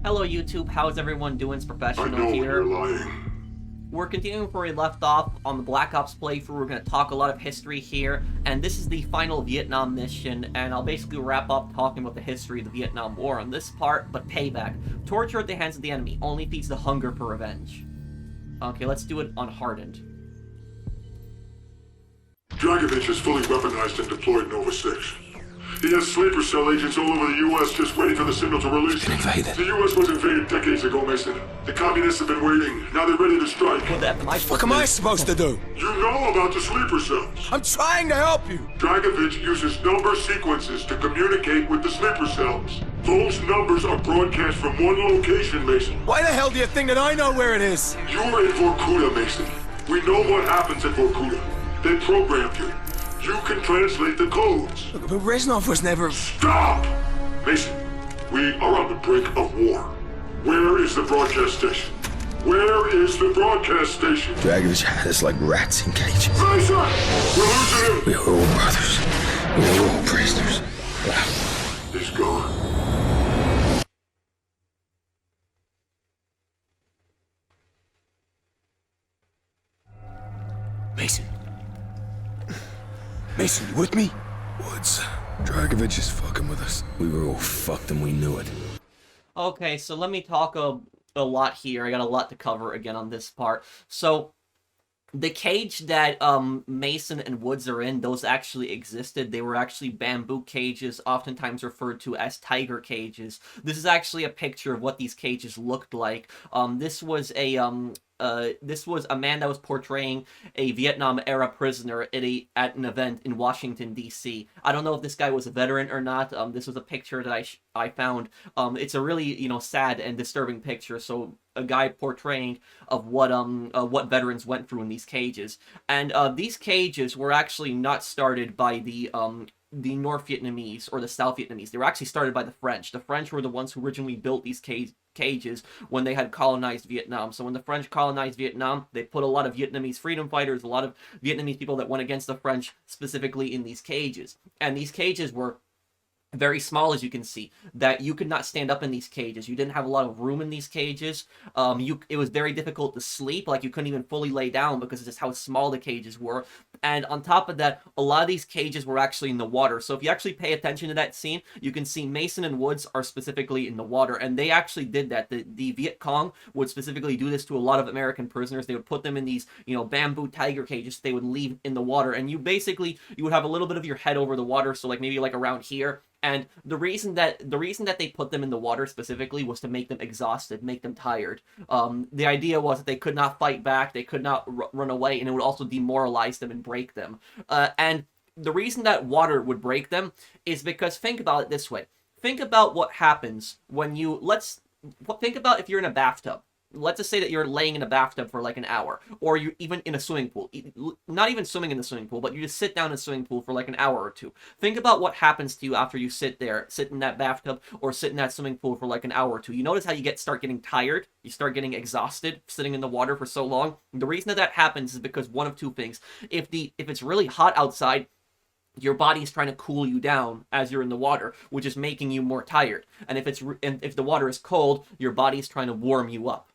Hello YouTube, how's everyone doing? It's I Professional know here. you're lying. We're continuing where we left off on the Black Ops playthrough. We're going to talk a lot of history here, and this is the final Vietnam mission, and I'll basically wrap up talking about the history of the Vietnam War on this part, but payback. Torture at the hands of the enemy only feeds the hunger for revenge. Okay, let's do it on hardened. Dragovich is fully weaponized and deployed Nova 6. He has sleeper cell agents all over the U.S. just waiting for the signal to release. Invaded. The U.S. was invaded decades ago, Mason. The communists have been waiting. Now they're ready to strike. What What am I supposed to do? You know about the sleeper cells. I'm trying to help you. Dragovich uses number sequences to communicate with the sleeper cells. Those numbers are broadcast from one location, Mason. Why the hell do you think that I know where it is? You're in Vorkuta, Mason. We know what happens at Vorkuta. They programmed you. You can translate the codes. But Reznov was never... Stop! Mason, we are on the brink of war. Where is the broadcast station? Where is the broadcast station? Dragovich had us like rats in cages. Mason! We're losing him! We were all brothers. We were all prisoners. He's gone. Mason. Mason, you with me? Woods. Dragovich is fucking with us. We were all fucked and we knew it. Okay, so let me talk a lot here. I got a lot to cover again on this part. So, the cage that Mason and Woods are in, those actually existed. They were actually bamboo cages, oftentimes referred to as tiger cages. This is actually a picture of what these cages looked like. This was a man that was portraying a Vietnam-era prisoner at an event in Washington, D.C. I don't know if this guy was a veteran or not. This was a picture that I found. It's a really, sad and disturbing picture. So a guy portraying of what veterans went through in these cages. And these cages were actually not started by the North Vietnamese or the South Vietnamese. They were actually started by the French. The French were the ones who originally built these cages when they had colonized Vietnam. So when the French colonized Vietnam, they put a lot of Vietnamese freedom fighters, a lot of Vietnamese people that went against the French specifically in these cages. And these cages were very small, as you can see, that you could not stand up in these cages. You didn't have a lot of room in these cages. It was very difficult to sleep. Like, you couldn't even fully lay down because of just how small the cages were. And on top of that, a lot of these cages were actually in the water. So if you actually pay attention to that scene, you can see Mason and Woods are specifically in the water. And they actually did that. The Vietcong would specifically do this to a lot of American prisoners. They would put them in these, bamboo tiger cages they would leave in the water. And you would have a little bit of your head over the water. So maybe around here. And the reason that they put them in the water specifically was to make them exhausted, make them tired. The idea was that they could not fight back, they could not run away, and it would also demoralize them and break them. And the reason that water would break them is because, think about it this way. Think about what happens when think about if you're in a bathtub. Let's just say that you're laying in a bathtub for an hour, or you're even in a swimming pool. Not even swimming in the swimming pool, but you just sit down in a swimming pool for an hour or two. Think about what happens to you after you sit in that bathtub, or sit in that swimming pool for an hour or two. You notice how you start getting tired, you start getting exhausted sitting in the water for so long. The reason that happens is because one of two things. If it's really hot outside, your body is trying to cool you down as you're in the water, which is making you more tired. And if the water is cold, your body is trying to warm you up.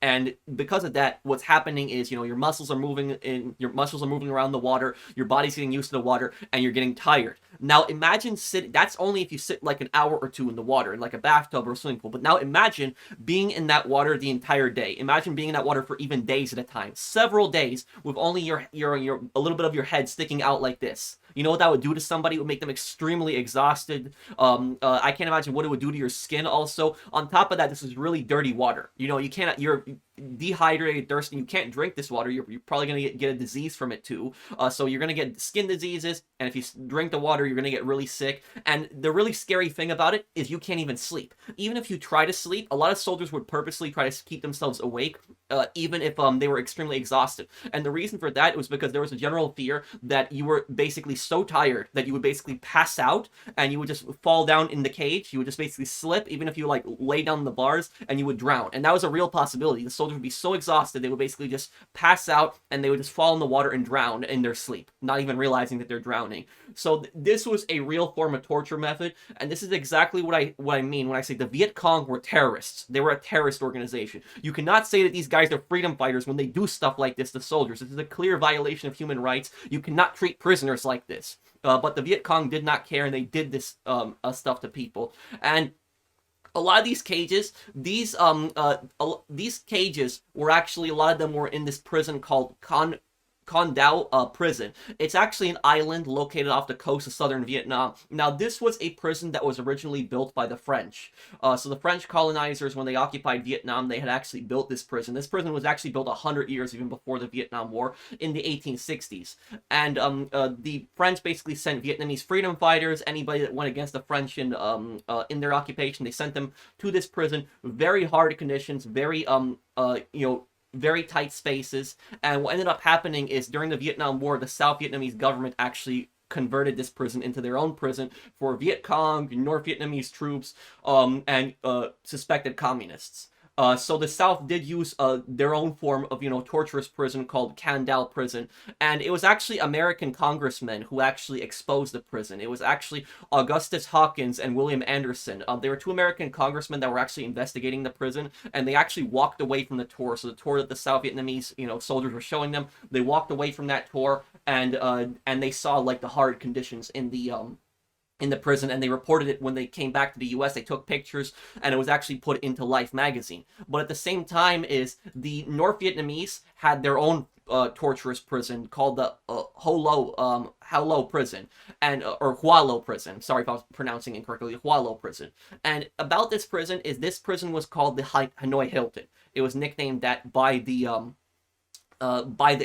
And because of that, what's happening is, your muscles are moving around the water, your body's getting used to the water, and you're getting tired. Now imagine that's only if you sit an hour or two in the water, in a bathtub or a swimming pool. But now imagine being in that water the entire day. Imagine being in that water for even days at a time, several days, with only your a little bit of your head sticking out like this. You know what that would do to somebody? It would make them extremely exhausted. I can't imagine what it would do to your skin also. On top of that, this is really dirty water. You're dehydrated, thirsty, you can't drink this water. You're probably going to get a disease from it too. So you're going to get skin diseases, and if you drink the water, you're going to get really sick. And the really scary thing about it is you can't even sleep. Even if you try to sleep, a lot of soldiers would purposely try to keep themselves awake, even if they were extremely exhausted. And the reason for that was because there was a general fear that you were basically so tired that you would basically pass out, and you would just fall down in the cage. You would just basically slip, even if you lay down in the bars, and you would drown. And that was a real possibility. The soldiers would be so exhausted they would basically just pass out and they would just fall in the water and drown in their sleep, not even realizing that they're drowning. So this was a real form of torture method, and this is exactly what I mean when I say the Viet Cong were terrorists. They were a terrorist organization. You cannot say that these guys are freedom fighters when they do stuff like this to soldiers. This is a clear violation of human rights. You cannot treat prisoners like this. But the Viet Cong did not care, and they did this stuff to people. And a lot of these cages, these cages were actually, a lot of them were in this prison called Con Dao prison. It's actually an island located off the coast of southern Vietnam. Now, this was a prison that was originally built by the French. So the French colonizers, when they occupied Vietnam, they had actually built this prison. This prison was actually built 100 years even before the Vietnam War in the 1860s. And the French basically sent Vietnamese freedom fighters, anybody that went against the French in their occupation, they sent them to this prison. Very hard conditions, very very tight spaces. And what ended up happening is during the Vietnam War, the South Vietnamese government actually converted this prison into their own prison for Viet Cong, North Vietnamese troops, and suspected communists. So the South did use their own form of, torturous prison called Can Dao prison. And it was actually American congressmen who actually exposed the prison. It was actually Augustus Hawkins and William Anderson. They were two American congressmen that were actually investigating the prison, and they actually walked away from the tour. So the tour that the South Vietnamese, soldiers were showing them, they walked away from that tour, and they saw like the hard conditions in the prison, and they reported it when they came back to the US. They took pictures, and it was actually put into Life magazine. But at the same time is the North Vietnamese had their own torturous prison called the Ho Lo prison, and or Hua Lo prison. Sorry if I was pronouncing incorrectly. Hua Lo prison. And about this prison is this prison was called the Hanoi Hilton. It was nicknamed that by the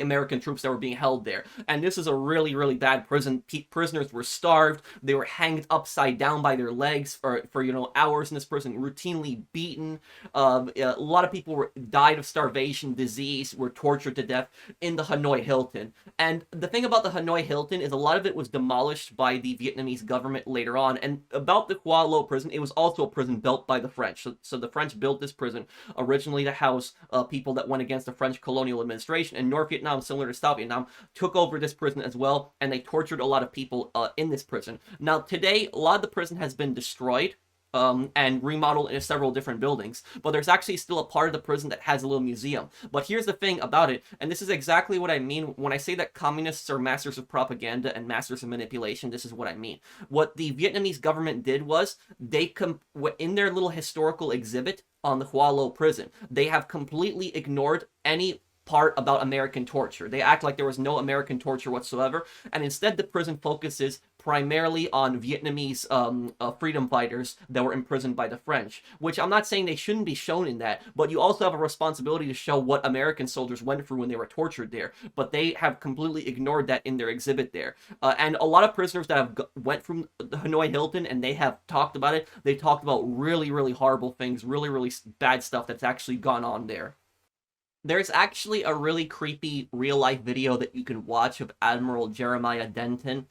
American troops that were being held there. And this is a really, really bad prison. Prisoners were starved. They were hanged upside down by their legs for hours in this prison, routinely beaten. A lot of people died of starvation, disease, were tortured to death in the Hanoi Hilton. And the thing about the Hanoi Hilton is a lot of it was demolished by the Vietnamese government later on. And about the Hua Lo prison, it was also a prison built by the French. So the French built this prison originally to house people that went against the French colonial administration. And North Vietnam, similar to South Vietnam, took over this prison as well, and they tortured a lot of people in this prison. Now, today, a lot of the prison has been destroyed and remodeled into several different buildings, but there's actually still a part of the prison that has a little museum. But here's the thing about it, and this is exactly what I mean when I say that communists are masters of propaganda and masters of manipulation. This is what I mean. What the Vietnamese government did was they in their little historical exhibit on the Hua Lo prison, they have completely ignored any part about American torture. They act like there was no American torture whatsoever, and instead the prison focuses primarily on Vietnamese freedom fighters that were imprisoned by the French, which I'm not saying they shouldn't be shown in that, but you also have a responsibility to show what American soldiers went through when they were tortured there, but they have completely ignored that in their exhibit there. And a lot of prisoners that have went from the Hanoi Hilton and they have talked about it, they talked about really, really horrible things, really, really bad stuff that's actually gone on there. There's actually a really creepy real-life video that you can watch of Admiral Jeremiah Denton.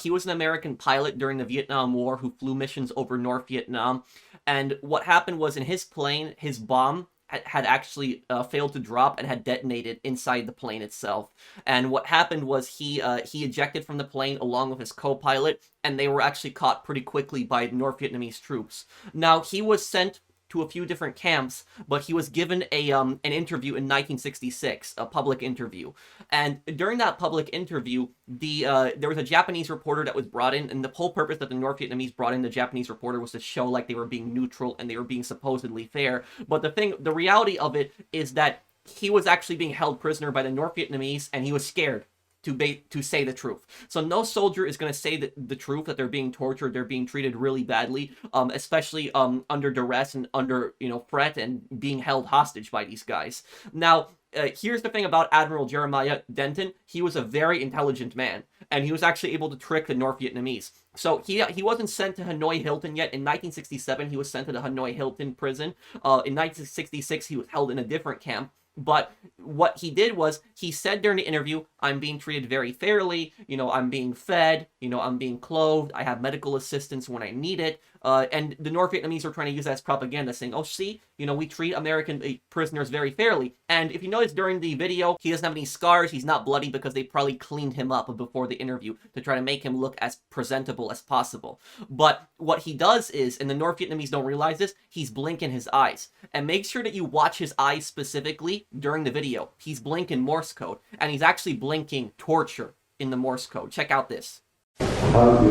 He was an American pilot during the Vietnam War who flew missions over North Vietnam. And what happened was in his plane, his bomb had actually failed to drop and had detonated inside the plane itself. And what happened was he ejected from the plane along with his co-pilot, and they were actually caught pretty quickly by North Vietnamese troops. Now, he was sent to a few different camps, but he was given an interview in 1966, a public interview. And during that public interview, there was a Japanese reporter that was brought in, and the whole purpose that the North Vietnamese brought in the Japanese reporter was to show like they were being neutral and they were being supposedly fair. But the reality of it is that he was actually being held prisoner by the North Vietnamese, and he was scared to say the truth. So no soldier is going to say the truth, that they're being tortured, they're being treated really badly, especially under duress and under threat and being held hostage by these guys. Now, here's the thing about Admiral Jeremiah Denton. He was a very intelligent man, and he was actually able to trick the North Vietnamese. So he wasn't sent to Hanoi Hilton yet. In 1967, he was sent to the Hanoi Hilton prison. In 1966, he was held in a different camp. But what he did was, he said during the interview, I'm being treated very fairly, I'm being fed, I'm being clothed, I have medical assistance when I need it, And the North Vietnamese were trying to use that as propaganda, saying, oh, see, we treat American prisoners very fairly. And if you notice during the video, he doesn't have any scars, he's not bloody, because they probably cleaned him up before the interview to try to make him look as presentable as possible. But what he does is, and the North Vietnamese don't realize this, he's blinking his eyes. And make sure that you watch his eyes specifically during the video. He's blinking Morse code, and he's actually blinking torture in the Morse code. Check out this. How do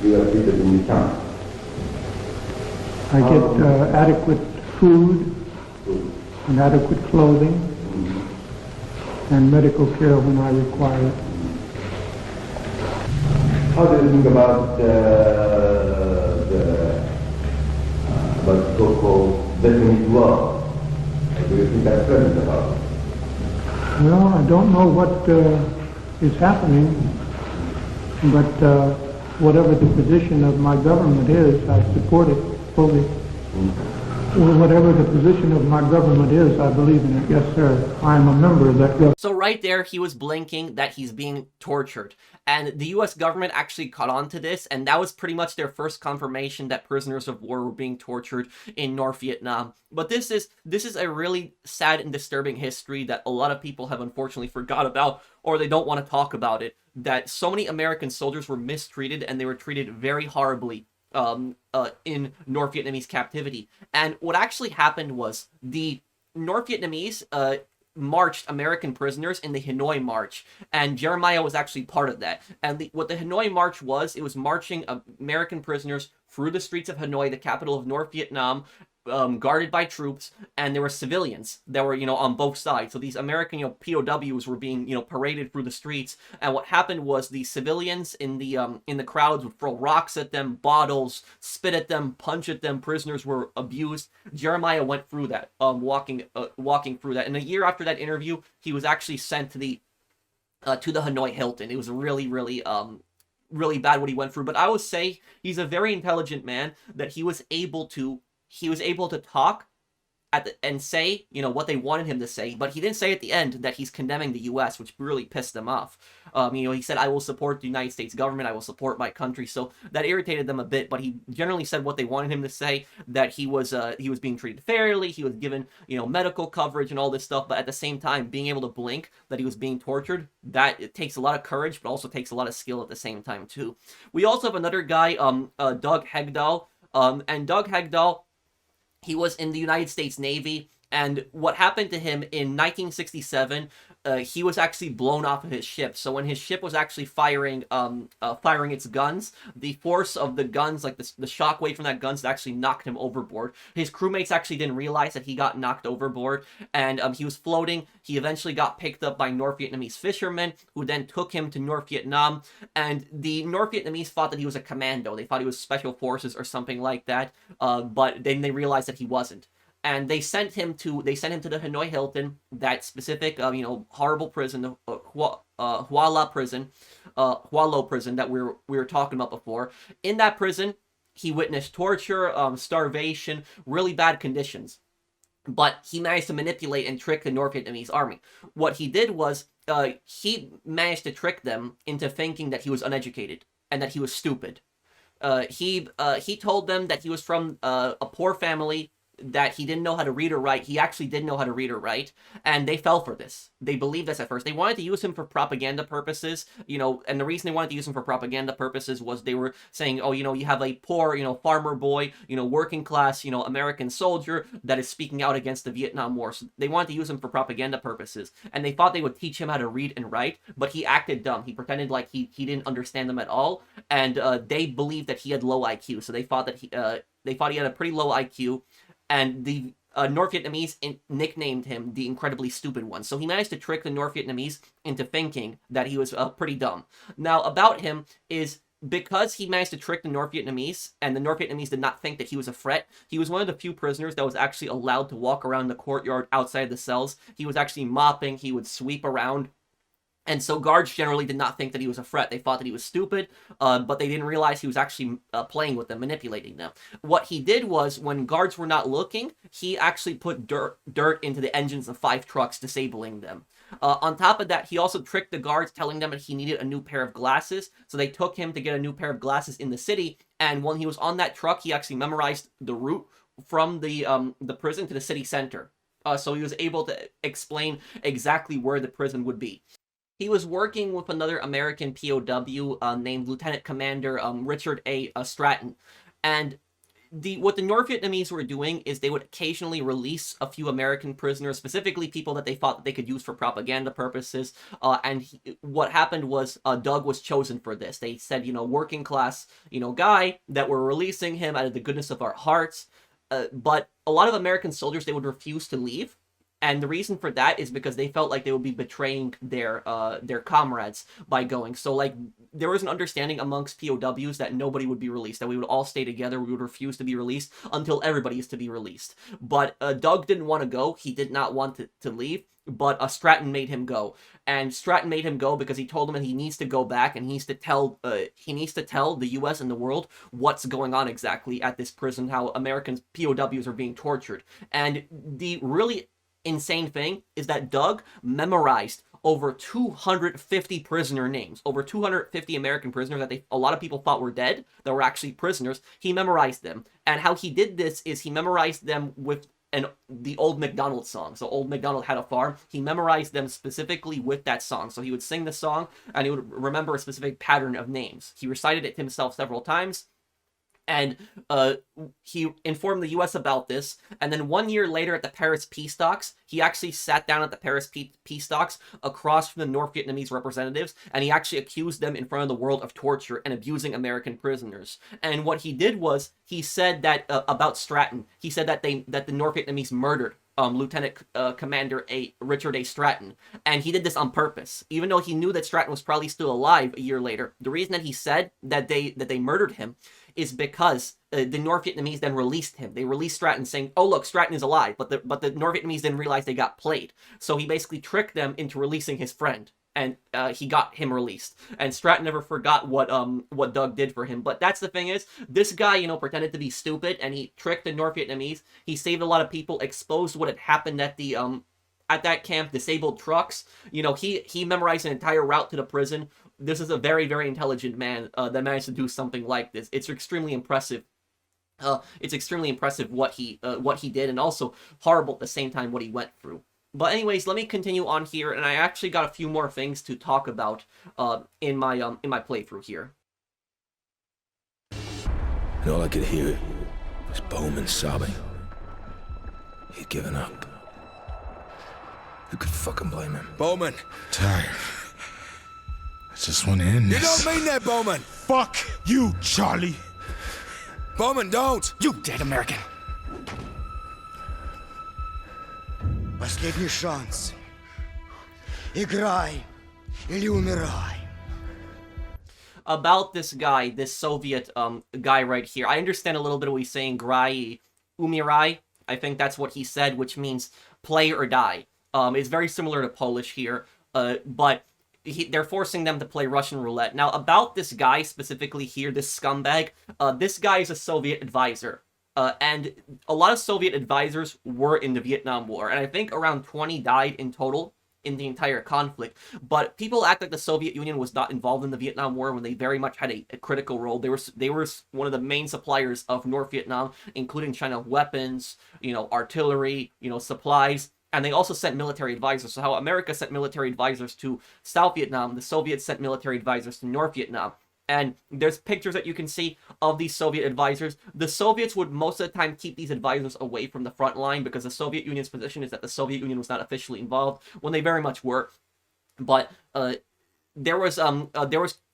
you are treated in the camp? I get adequate food and adequate clothing and medical care when I require it. How do you think about so-called definite law? Do you think that's present about it? Well, I don't know what is happening, but whatever the position of my government is, I support it fully. Whatever the position of my government is, I believe in it. Yes, sir. I am a member of that government. So right there, he was blinking that he's being tortured. And the U.S. government actually caught on to this, and that was pretty much their first confirmation that prisoners of war were being tortured in North Vietnam. But this is a really sad and disturbing history that a lot of people have unfortunately forgot about, or they don't want to talk about it, that so many American soldiers were mistreated, and they were treated very horribly in North Vietnamese captivity. And what actually happened was the North Vietnamese marched American prisoners in the Hanoi March, and Jeremiah was actually part of that. And what the Hanoi March was, it was marching American prisoners through the streets of Hanoi, the capital of North Vietnam, guarded by troops, and there were civilians that were, on both sides. So these American, POWs were being, paraded through the streets. And what happened was the civilians in the crowds would throw rocks at them, bottles, spit at them, punch at them. Prisoners were abused. Jeremiah went through that, walking through that. And a year after that interview, he was actually sent to the Hanoi Hilton. It was really, really, really bad what he went through. But I would say he's a very intelligent man, that he was able to talk and say, what they wanted him to say, but he didn't say at the end that he's condemning the U.S., which really pissed them off. He said, I will support the United States government, I will support my country, so that irritated them a bit, but he generally said what they wanted him to say, that he was being treated fairly, he was given, medical coverage and all this stuff, but at the same time, being able to blink that he was being tortured, it takes a lot of courage, but also takes a lot of skill at the same time, too. We also have another guy, Doug Hegdahl, and Doug Hegdahl, he was in the United States Navy, and what happened to him in 1967, he was actually blown off of his ship. So when his ship was actually firing its guns, the force of the guns, like the shockwave from that guns, actually knocked him overboard. His crewmates actually didn't realize that he got knocked overboard, and he was floating. He eventually got picked up by North Vietnamese fishermen, who then took him to North Vietnam, and the North Vietnamese thought that he was a commando. They thought he was special forces or something like that, but then they realized that he wasn't. And they sent him to the Hanoi Hilton, that specific, horrible prison, the Hoa Lo prison that we were talking about before. In that prison, he witnessed torture, starvation, really bad conditions. But he managed to manipulate and trick the North Vietnamese army. What he did was, he managed to trick them into thinking that he was uneducated and that he was stupid. He told them that he was from a poor family, that he didn't know how to read or write. He actually did know how to read or write, and they fell for this. They believed this at first. They wanted to use him for propaganda purposes, and the reason they wanted to use him for propaganda purposes was they were saying, oh, you have a poor, farmer boy, working class, American soldier that is speaking out against the Vietnam War. So they wanted to use him for propaganda purposes, and they thought they would teach him how to read and write, but he acted dumb. He pretended like he didn't understand them at all, and they believed that he had low IQ, so they thought that he had a pretty low IQ, and the North Vietnamese nicknamed him the incredibly stupid one. So he managed to trick the North Vietnamese into thinking that he was pretty dumb. Now, about him is, because he managed to trick the North Vietnamese, and the North Vietnamese did not think that he was a threat, he was one of the few prisoners that was actually allowed to walk around the courtyard outside the cells. He was actually mopping, he would sweep around, And so guards generally did not think that he was a threat. They thought that he was stupid, but they didn't realize he was actually playing with them, manipulating them. What he did was, when guards were not looking, he actually put dirt into the engines of 5 trucks, disabling them. On top of that, he also tricked the guards, telling them that he needed a new pair of glasses. So they took him to get a new pair of glasses in the city. And when he was on that truck, he actually memorized the route from the prison to the city center. So he was able to explain exactly where the prison would be. He was working with another American POW named Lieutenant Commander Richard A. Stratton. And what the North Vietnamese were doing is they would occasionally release a few American prisoners, specifically people that they thought that they could use for propaganda purposes. What happened was Doug was chosen for this. They said, working class, guy, that we're releasing him out of the goodness of our hearts. But a lot of American soldiers, they would refuse to leave. And the reason for that is because they felt like they would be betraying their comrades by going. So, like, there was an understanding amongst POWs that nobody would be released, that we would all stay together, we would refuse to be released until everybody is to be released. But Doug didn't want to go, he did not want to leave, but Stratton made him go. And Stratton made him go because he told him that he needs to go back and he needs to tell the U.S. and the world what's going on exactly at this prison, how American POWs are being tortured. And the really insane thing is that Doug memorized over 250 prisoner names, over 250 American prisoners that a lot of people thought were dead, that were actually prisoners. He memorized them. And how he did this is he memorized them with the Old MacDonald song. So Old MacDonald had a farm. He memorized them specifically with that song. So he would sing the song and he would remember a specific pattern of names. He recited it to himself several times. And he informed the U.S. about this. And then 1 year later at the Paris peace talks, he actually sat down at the Paris peace talks across from the North Vietnamese representatives, and he actually accused them in front of the world of torture and abusing American prisoners. And what he did was, he said that about Stratton, he said that the North Vietnamese murdered Lieutenant Commander Richard A. Stratton, and he did this on purpose, even though he knew that Stratton was probably still alive a year later. The reason that he said that they murdered him is because the North Vietnamese then released him. They released Stratton, saying, "Oh look, Stratton is alive," but the North Vietnamese didn't realize they got played. So he basically tricked them into releasing his friend, and he got him released. And Stratton never forgot what Doug did for him. But that's the thing is, this guy, pretended to be stupid, and he tricked the North Vietnamese. He saved a lot of people, exposed what had happened at the at that camp, disabled trucks. He memorized an entire route to the prison. This is a very, very intelligent man that managed to do something like this. It's extremely impressive. It's extremely impressive what he did, and also horrible at the same time what he went through. But anyways, let me continue on here, and I actually got a few more things to talk about in my playthrough here. And all I could hear was Bowman sobbing. He'd given up. Who could fucking blame him? Bowman! Tired. I just want to end You this. don't mean that, Bowman! Fuck you, Charlie! Bowman, don't! You dead American! Последний шанс. Играй или умирай. About this guy, this Soviet guy right here, I understand a little bit of what he's saying, Grai Umirai. I think that's what he said, which means play or die. It's very similar to Polish here, but they're forcing them to play Russian roulette. Now, about this guy specifically here, this scumbag, this guy is a Soviet advisor. And a lot of Soviet advisors were in the Vietnam War, and I think around 20 died in total in the entire conflict. But people act like the Soviet Union was not involved in the Vietnam War when they very much had a critical role. They were one of the main suppliers of North Vietnam, including China weapons, artillery, supplies. And they also sent military advisors. So how America sent military advisors to South Vietnam, the Soviets sent military advisors to North Vietnam. And there's pictures that you can see of these Soviet advisors. The Soviets would most of the time keep these advisors away from the front line because the Soviet Union's position is that the Soviet Union was not officially involved, when they very much were. But there was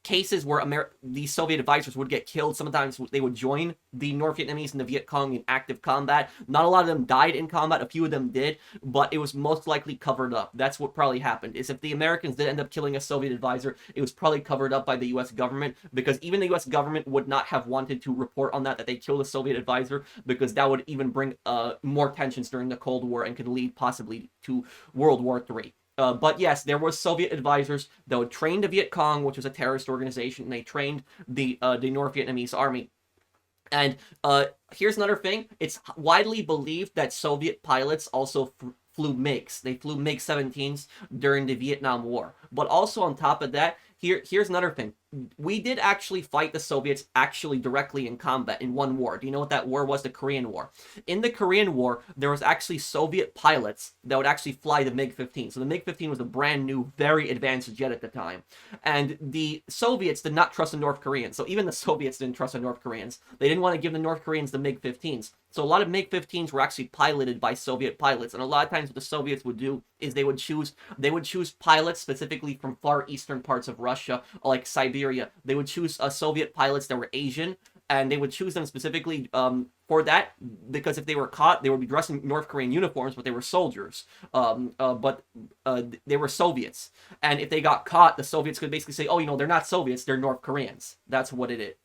cases where these Soviet advisors would get killed. Sometimes they would join the North Vietnamese and the Vietcong in active combat. Not a lot of them died in combat, a few of them did, but it was most likely covered up. That's what probably happened, is if the Americans did end up killing a Soviet advisor, it was probably covered up by the US government, because even the US government would not have wanted to report on that they killed a Soviet advisor, because that would even bring more tensions during the Cold War and could lead possibly to World War III. But yes, there was Soviet advisors that would train the Vietcong, which was a terrorist organization, and they trained the North Vietnamese army. And here's another thing. It's widely believed that Soviet pilots also flew MiGs. They flew MiG-17s during the Vietnam War. But also on top of that, here's another thing. We did actually fight the Soviets actually directly in combat in one war. Do you know what that war was? The Korean War. In the Korean War, there was actually Soviet pilots that would actually fly the MiG-15. So the MiG-15 was a brand new, very advanced jet at the time. And the Soviets did not trust the North Koreans. So even the Soviets didn't trust the North Koreans. They didn't want to give the North Koreans the MiG-15s. So a lot of MiG-15s were actually piloted by Soviet pilots. And a lot of times what the Soviets would do is they would choose pilots specifically from far eastern parts of Russia, or like Siberia. They would choose Soviet pilots that were Asian, and they would choose them specifically for that, because if they were caught, they would be dressed in North Korean uniforms, but they were soldiers. But they were Soviets. And if they got caught, the Soviets could basically say, oh, you know, they're not Soviets, they're North Koreans. That's what it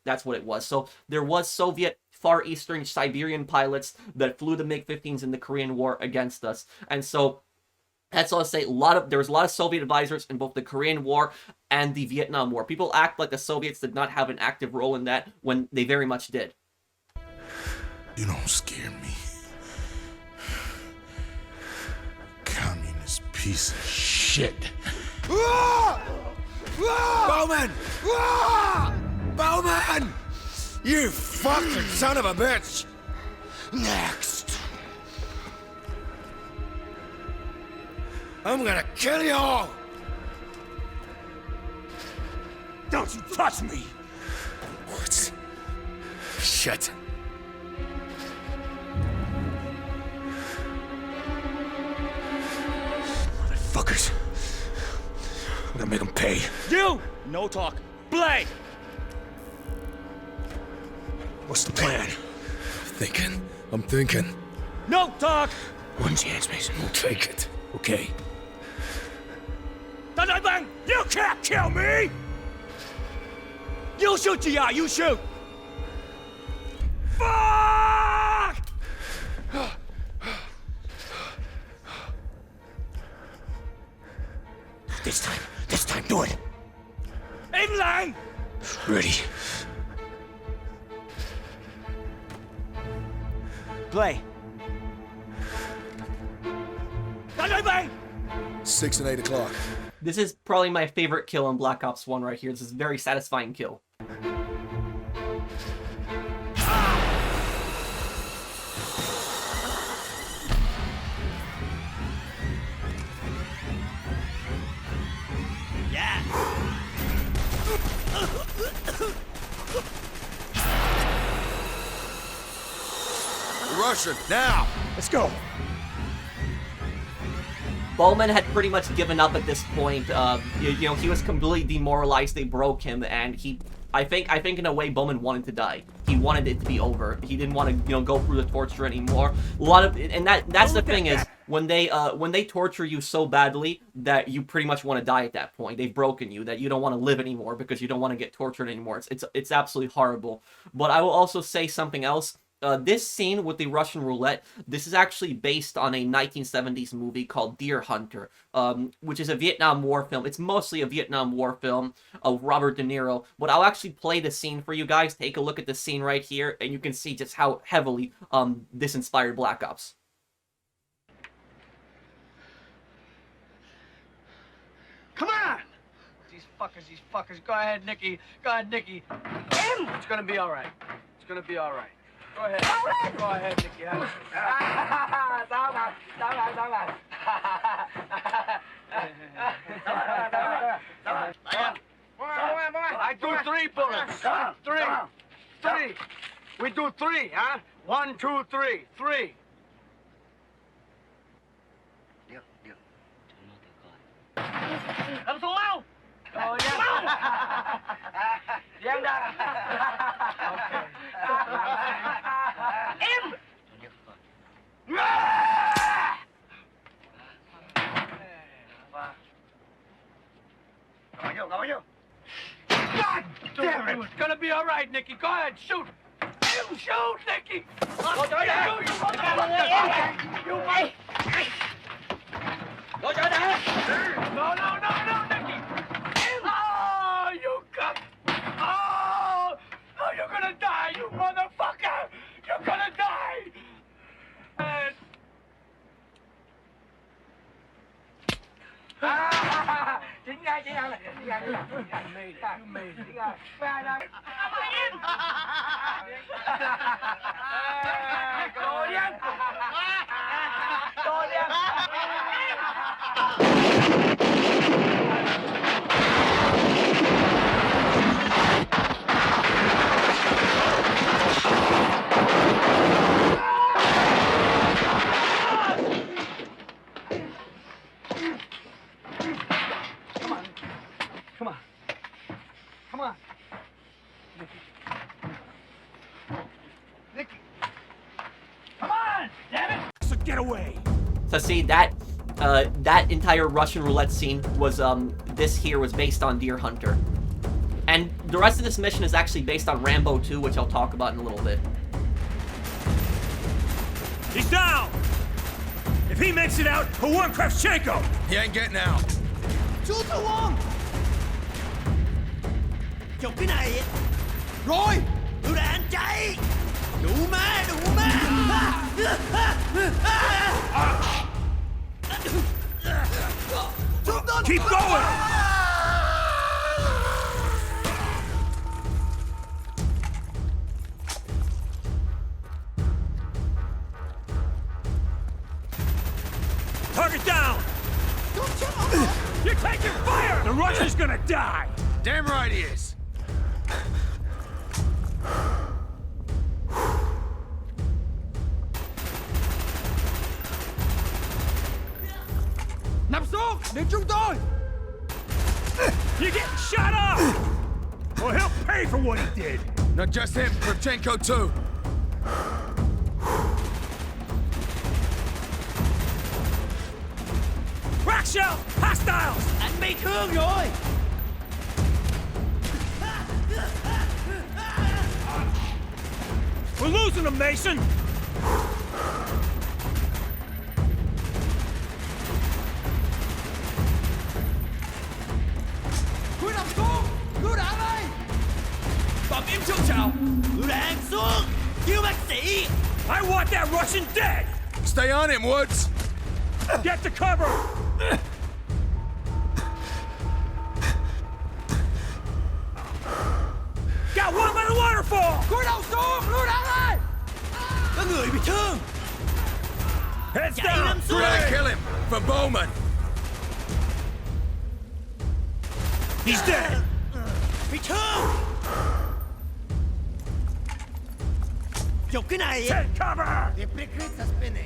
was. So there was Soviet Far Eastern Siberian pilots that flew the MiG-15s in the Korean War against us. And so that's all I say. There was a lot of Soviet advisors in both the Korean War and the Vietnam War. People act like the Soviets did not have an active role in that when they very much did. You don't scare me. Communist piece of shit. Bowman! Bowman! You fucking son of a bitch! Next! I'm gonna kill you all! Don't you touch me! What? Shit. Motherfuckers. I'm gonna make them pay. You! No talk. Play! What's the plan? I'm thinking. No talk! One chance, Mason. We'll take it. Okay. Bang! You can't kill me! You shoot, GI, you shoot! Fuck! This time, do it. Im line! Ready. Play. Bang! 6 and 8 o'clock. This is probably my favorite kill in Black Ops 1 right here. This is a very satisfying kill. Yeah! Russian, now! Let's go! Bowman had pretty much given up at this point. You know, he was completely demoralized. They broke him, and I think in a way Bowman wanted to die. He wanted it to be over. He didn't want to, you know, go through the torture anymore. That's the thing is when they torture you so badly that you pretty much want to die at that point. They've broken you, that you don't want to live anymore because you don't want to get tortured anymore. It's absolutely horrible. But I will also say something else. This scene with the Russian roulette, this is actually based on a 1970s movie called Deer Hunter, which is a Vietnam War film. It's mostly a Vietnam War film of Robert De Niro, but I'll actually play the scene for you guys. Take a look at the scene right here, and you can see just how heavily this inspired Black Ops. Come on! These fuckers. Go ahead, Nicky. It's gonna be all right. Go ahead. Go ahead, Nicky. I do 3 bullets. 3. We do 3, huh? 1, 2, 3. 3. Làm xuống mau! Oh, yeah. Giang ra. Okay. Im! Go vô. God damn it! It's gonna be all right, Nicky. Go ahead, shoot. You shoot, Nicky. You Go down there! No, Nicky! Oh, you got... Oh! Oh, you're gonna die, you motherfucker! You're gonna die! And... Chính ngay. You made it. Come on. Nicky. Come on, damn it! So get away. So see, that entire Russian roulette scene was, this here was based on Deer Hunter. And the rest of this mission is actually based on Rambo 2, which I'll talk about in a little bit. He's down! If he makes it out, he'll warn Kravchenko! He ain't getting out. Chú Tư Quân! Chụp cái này! Rồi! Lựu đạn chạy! Đủ ma! Keep going! Target down! You're taking fire! The Russian's gonna die! Damn right he is. Nằm xuống! Để chúng tôi! You're getting shot up! Well, he'll pay for what he did! Not just him, Krevchenko too. Crack shell! Hostiles! Anh bị thương rồi! We're losing him, Mason! Cúi đầu xuống! Lựu đạn đây! Bấm im xuống chào! Lựu đạn xuống! Cứu bác sĩ! I want that Russian dead! Stay on him, Woods. Get to cover! Got one by the waterfall! Cúi đầu xuống! Lựu đạn đây! Có người bị thương! Heads Chạy down! nằm xuống! Gotta kill him for Bowman. He's dead! Bị thương! Chụp cái này! Take cover! Để прикрыться спины!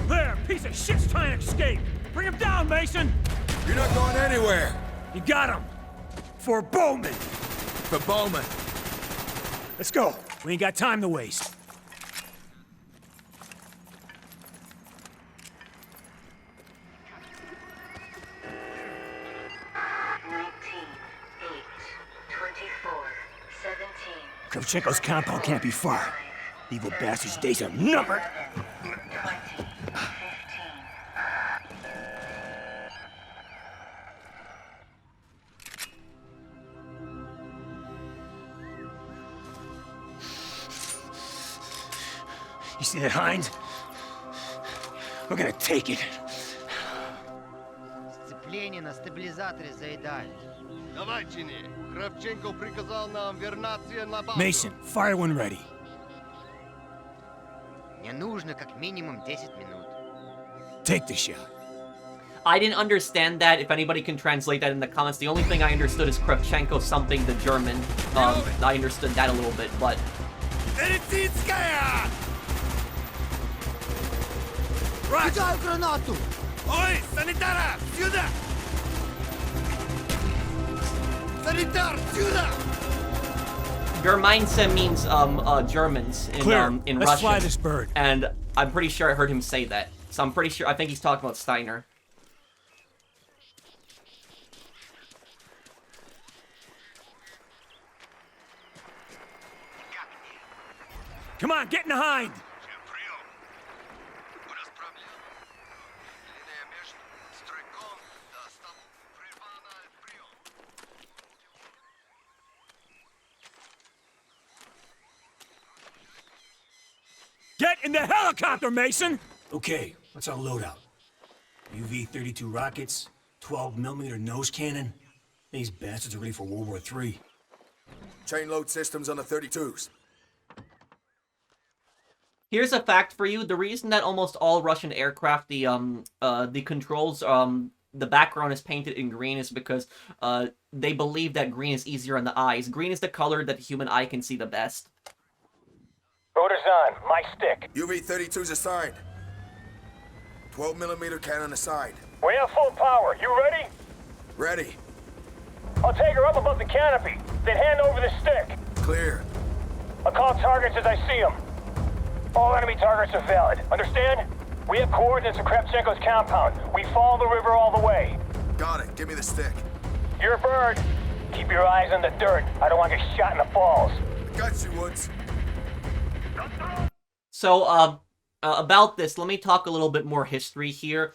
There! Piece of shit's trying to escape! Bring him down, Mason! You're not going anywhere. You got him! For Bowman! For Bowman. Let's go. We ain't got time to waste. Kravchenko's compound can't be far. Evil bastard's days are numbered. You see that, Hines? We're gonna take it. Сцепление на стабилизаторе заедали. Давайте, Kravchenko приказал нам вернаться на базу. Mason, fire when ready. Мне нужно как минимум 10 минут. Take the shot. I didn't understand that. If anybody can translate that in the comments. The only thing I understood is Krevchenko something, the German. I understood that a little bit, but... Кидаю гранату! Ой, санитара, сюда! Germeinse means Germans in Clear. in Let's Russian. fly this bird. And I'm pretty sure I heard him say that. So I'm pretty sure, I think he's talking about Steiner. Come on, get in the hind. Get in the helicopter, Mason! Okay, what's our loadout? UV-32 rockets, 12mm nose cannon. These bastards are ready for World War III. Chain load systems on the 32s. Here's a fact for you. The reason that almost all Russian aircraft, the controls, the background is painted in green is because they believe that green is easier on the eyes. Green is the color that the human eye can see the best. Orders on. My stick. UV-32's assigned. 12mm cannon assigned. We have full power. You ready? Ready. I'll take her up above the canopy, then hand over the stick. Clear. I'll call targets as I see them. All enemy targets are valid. Understand? We have coordinates of Kravchenko's compound. We follow the river all the way. Got it. Give me the stick. You're a bird. Keep your eyes on the dirt. I don't want to get shot in the falls. Got you, Woods. So, about this, let me talk a little bit more history here.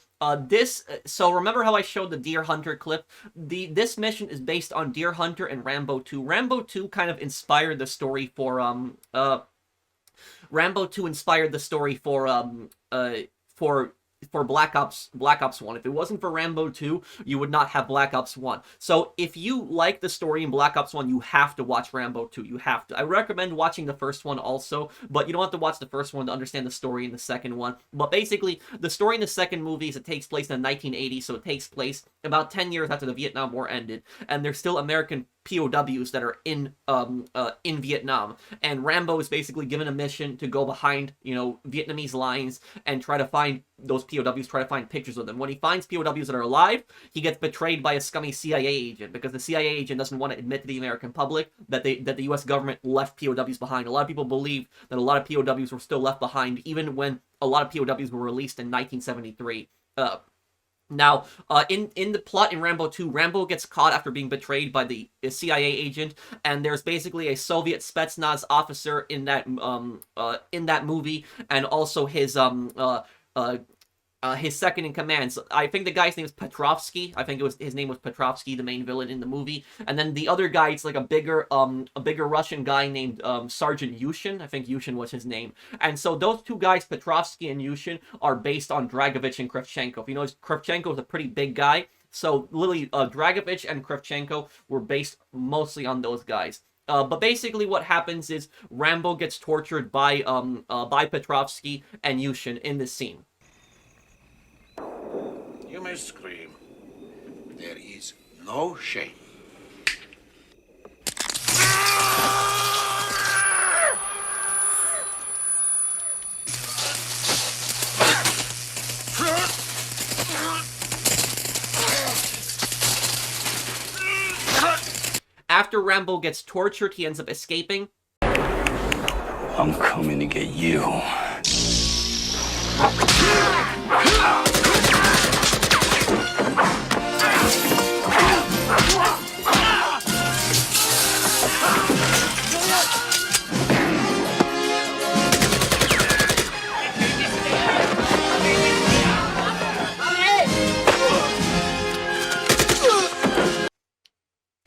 So remember how I showed the Deer Hunter clip? This mission is based on Deer Hunter and Rambo 2. Rambo 2 kind of inspired the story for, Rambo 2 inspired the story for Black Ops 1. If it wasn't for Rambo 2, you would not have Black Ops 1. So if you like the story in Black Ops 1, you have to watch Rambo 2. You have to. I recommend watching the first one also, but you don't have to watch the first one to understand the story in the second one. But basically, the story in the second movie is it takes place in the 1980s, so it takes place about 10 years after the Vietnam War ended, and there's still American POWs that are in Vietnam, and Rambo is basically given a mission to go behind, Vietnamese lines and try to find those POWs, try to find pictures of them. When he finds POWs that are alive, he gets betrayed by a scummy CIA agent, because the CIA agent doesn't want to admit to the American public that the US government left POWs behind. A lot of people believe that a lot of POWs were still left behind, even when a lot of POWs were released in 1973. Now, in the plot in Rambo 2, Rambo gets caught after being betrayed by the CIA agent, and there's basically a Soviet Spetsnaz officer in that movie, and also his second in command. So I think the guy's name is Petrovsky. I think his name was Petrovsky, the main villain in the movie. And then the other guy, it's like a bigger Russian guy named Sergeant Yushin. I think Yushin was his name. And so those two guys, Petrovsky and Yushin, are based on Dragovich and Krevchenko. If you know, Kravchenko is a pretty big guy. So literally, Dragovich and Kravchenko were based mostly on those guys. But basically what happens is Rambo gets tortured by Petrovsky and Yushin in this scene. You may scream. There is no shame. After Rambo gets tortured, he ends up escaping. I'm coming to get you.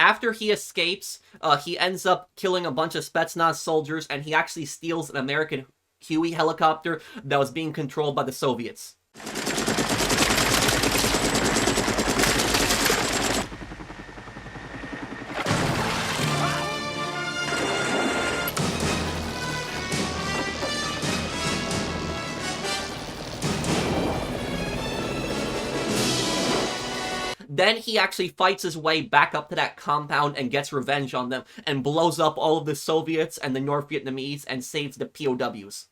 After he escapes, he ends up killing a bunch of Spetsnaz soldiers, and he actually steals an American Huey helicopter that was being controlled by the Soviets. Then he actually fights his way back up to that compound and gets revenge on them and blows up all of the Soviets and the North Vietnamese and saves the POWs.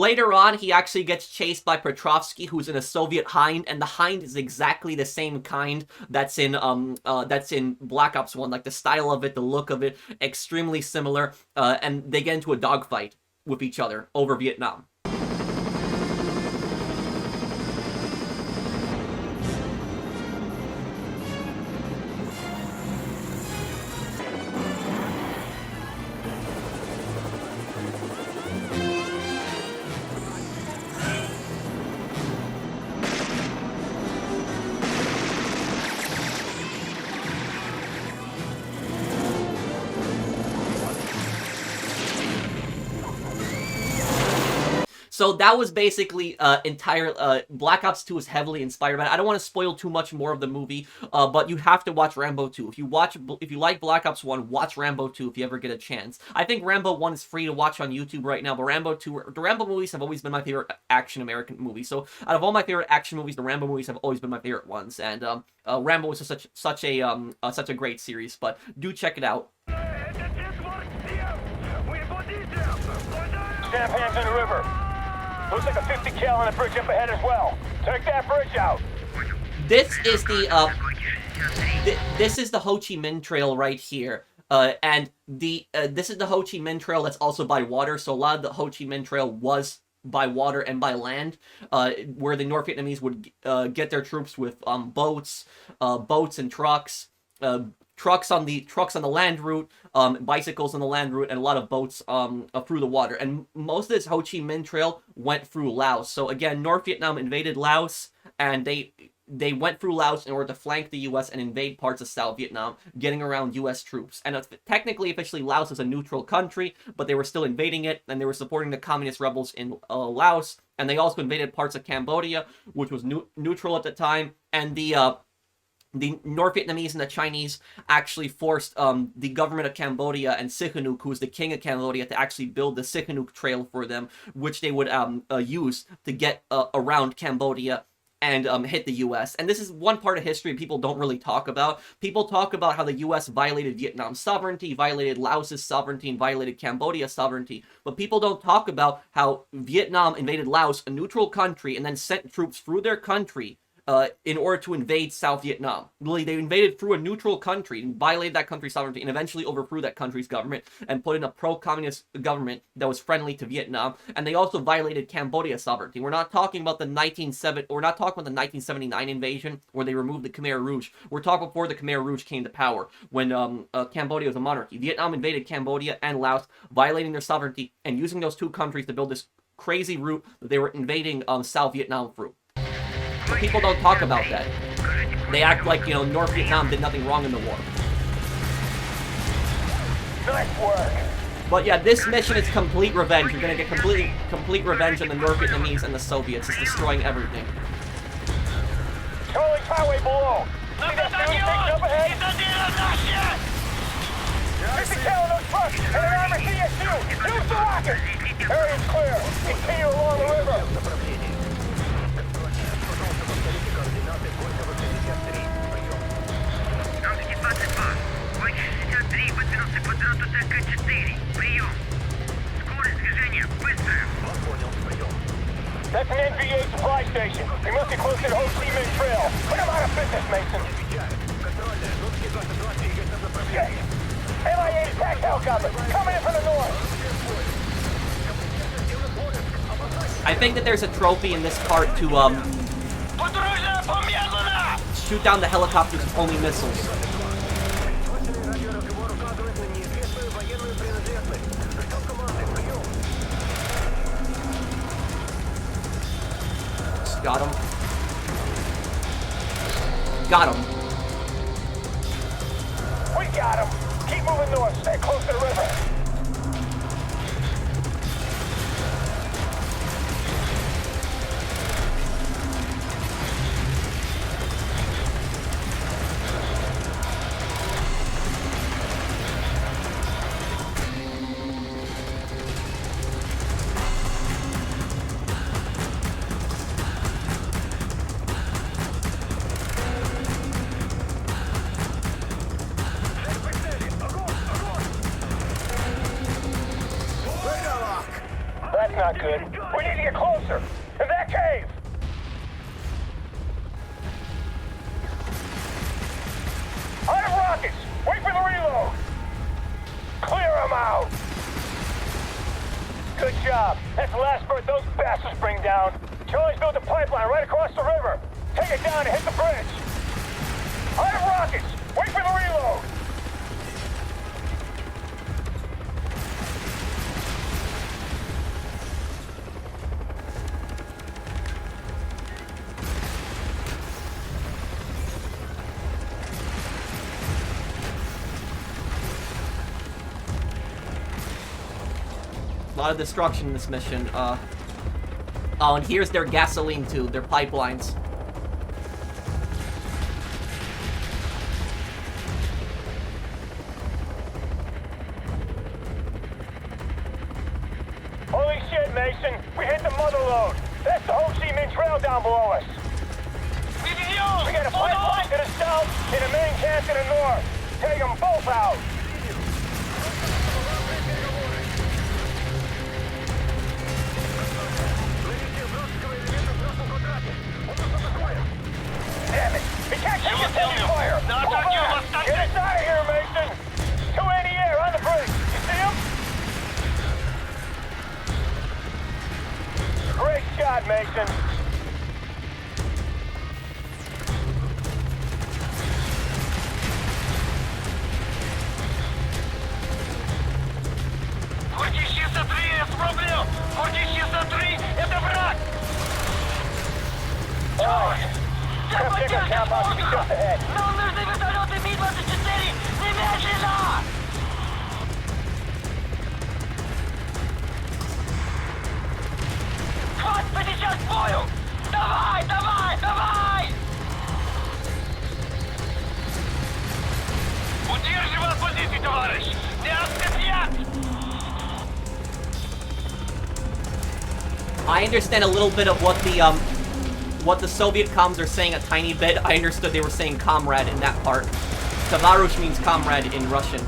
Later on, he actually gets chased by Petrovsky, who's in a Soviet Hind, and the Hind is exactly the same kind that's in Black Ops 1. Like, the style of it, the look of it, extremely similar, and they get into a dogfight with each other over Vietnam. So that was basically Black Ops 2 is heavily inspired by it. I don't want to spoil too much more of the movie, but you have to watch Rambo 2. If you like Black Ops 1, watch Rambo 2 if you ever get a chance. I think Rambo 1 is free to watch on YouTube right now, but the Rambo movies have always been my favorite action American movie. So out of all my favorite action movies, the Rambo movies have always been my favorite ones, and Rambo is such a great series. But do check it out. Champagne's in the river. Looks like a 50 cal on the bridge up ahead as well. Take that bridge out. This is the Ho Chi Minh Trail right here. And this is the Ho Chi Minh Trail that's also by water. So a lot of the Ho Chi Minh Trail was by water and by land, where the North Vietnamese would get their troops with boats and trucks. Trucks on the land route, bicycles on the land route, and a lot of boats through the water. And most of this Ho Chi Minh Trail went through Laos. So again, North Vietnam invaded Laos, and they went through Laos in order to flank the U.S. and invade parts of South Vietnam, getting around U.S. troops. And technically, officially, Laos is a neutral country, but they were still invading it, and they were supporting the communist rebels in Laos. And they also invaded parts of Cambodia, which was neutral at the time. And the North Vietnamese and the Chinese actually forced the government of Cambodia and Sihanouk, who's the king of Cambodia, to actually build the Sihanouk Trail for them, which they would use to get around Cambodia and hit the U.S. And this is one part of history people don't really talk about. People talk about how the U.S. violated Vietnam's sovereignty, violated Laos's sovereignty, and violated Cambodia's sovereignty. But people don't talk about how Vietnam invaded Laos, a neutral country, and then sent troops through their country in order to invade South Vietnam. Really, they invaded through a neutral country and violated that country's sovereignty and eventually overthrew that country's government and put in a pro-communist government that was friendly to Vietnam. And they also violated Cambodia's sovereignty. We're not talking about the 1979 invasion where they removed the Khmer Rouge. We're talking before the Khmer Rouge came to power, when Cambodia was a monarchy. Vietnam invaded Cambodia and Laos, violating their sovereignty and using those two countries to build this crazy route that they were invading South Vietnam through. But people don't talk about that. They act like, North Vietnam did nothing wrong in the war. Nice work. But yeah, this mission is complete revenge. You're gonna get complete revenge on the North Vietnamese and the Soviets. It's destroying everything. Charlie's highway below. See that dude taking up ahead? 50 cal on those trucks and an armored CSU. Use the rockets. Area's clear. Continue along the river. That's an NVA supply station. We must be close to the Ho Chi Minh Trail. Put them out of business, Mason. MI-8 attack helicopter coming in from the north. I think that there's a trophy in this part to shoot down the helicopters with only missiles. Got him. Got him. We got him. Keep moving north. Stay close to the river. That's not good. We need to closer. In that cave! I have rockets! Wait for the reload! Clear them out! Good job. That's the last bird those bastards bring down. Charlie's built a pipeline right across the river. Take it down and hit the bridge. I have rockets! Wait for the reload! A lot of destruction in this mission. Oh, and here's their gasoline too, their pipelines. Holy shit, Mason! We hit the mother lode! That's the Ho Chi Minh Trail down below us! We got a pipeline to the south and a main camp to the north! Take them both out! Damn it! We can't keep continuing fire! Move back! Get us out of here, Mason! Two in the air, on the bridge! You see him? Great shot, Mason! Kravchenko compound should be just ahead. Нам нужны вертолеты Ми-24! Немедленно! Хватит сейчас к бою! Давай, давай, давай! Удерживай позиции, товарищ! Не отступят! I understand a little bit of what the Soviet comms are saying a tiny bit. I understood they were saying comrade in that part. Tavarush means comrade in Russian.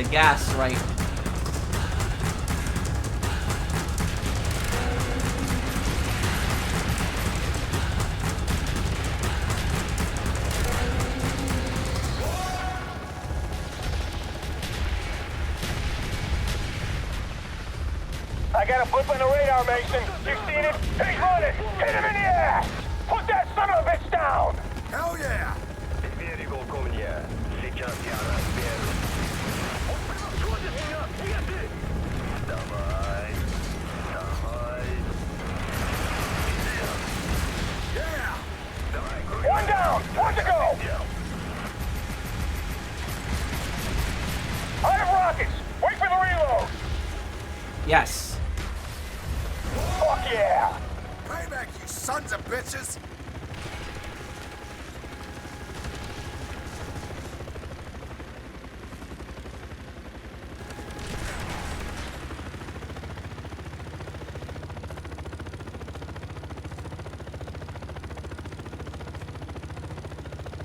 Gas, right? I got a blip on the radar, Mason. You seen it? He's running! Hit him in the ass! Put that son of a bitch down! Hell yeah! One down! One to go! I have rockets! Wait for the reload! Yes. Fuck yeah! Payback, you sons of bitches!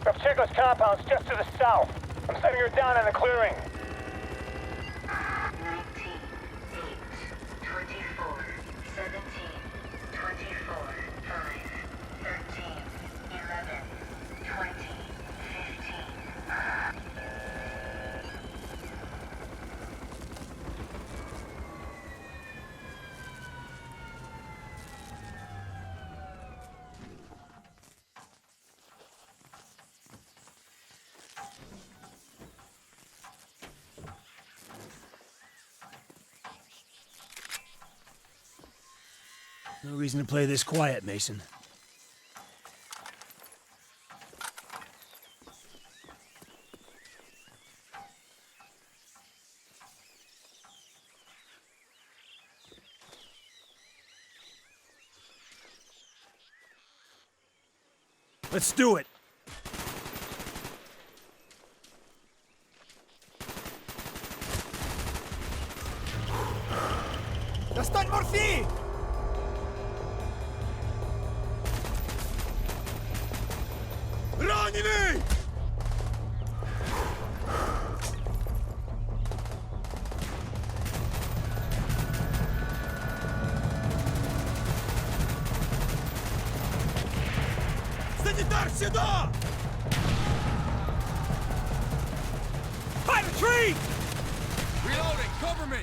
Kravchenko's compound's just to the south. I'm setting her down in the clearing. 19, 8, 24, 17, 24, 5, 13, 11, 20, 15. No reason to play this quiet, Mason. Let's do it. Достань морфий! Раненый! Санитар, сюда! Find a tree! Reloading, cover me!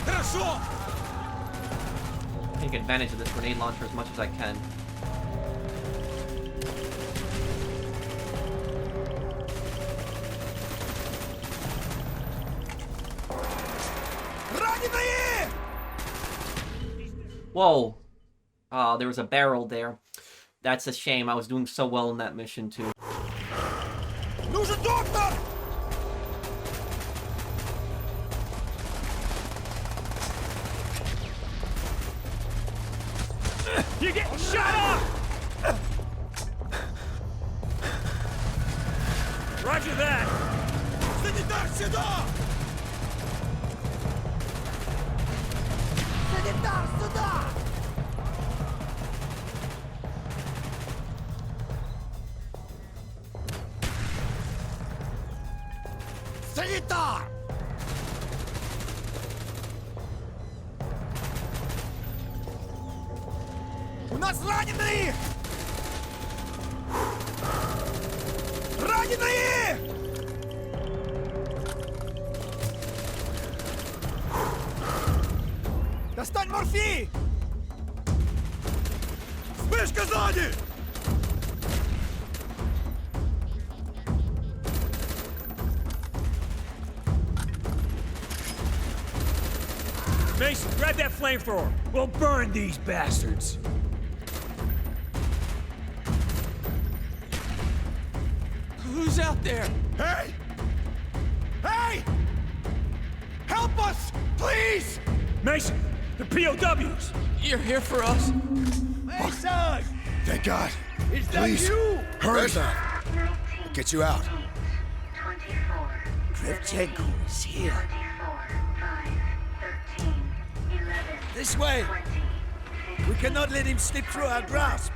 Хорошо! Take advantage of this grenade launcher as much as I can. Whoa! There was a barrel there. That's a shame. I was doing so well in that mission too. Нужен доктор! You're getting shot up! Roger that! Санитар, сюда! Санитар, сюда! Санитар! У нас раненые! Раненые! Достань морфий! Вспышка сзади! Mason, grab that flamethrower. We'll burn these bastards. Who's out there? Hey! Hey! Help us! Please! Mason, the POWs! You're here for us? Mason! Thank God. Is that Please. you? Hurry. We'll get you out. Krevchenko is here. This way! We cannot let him slip through our grasp.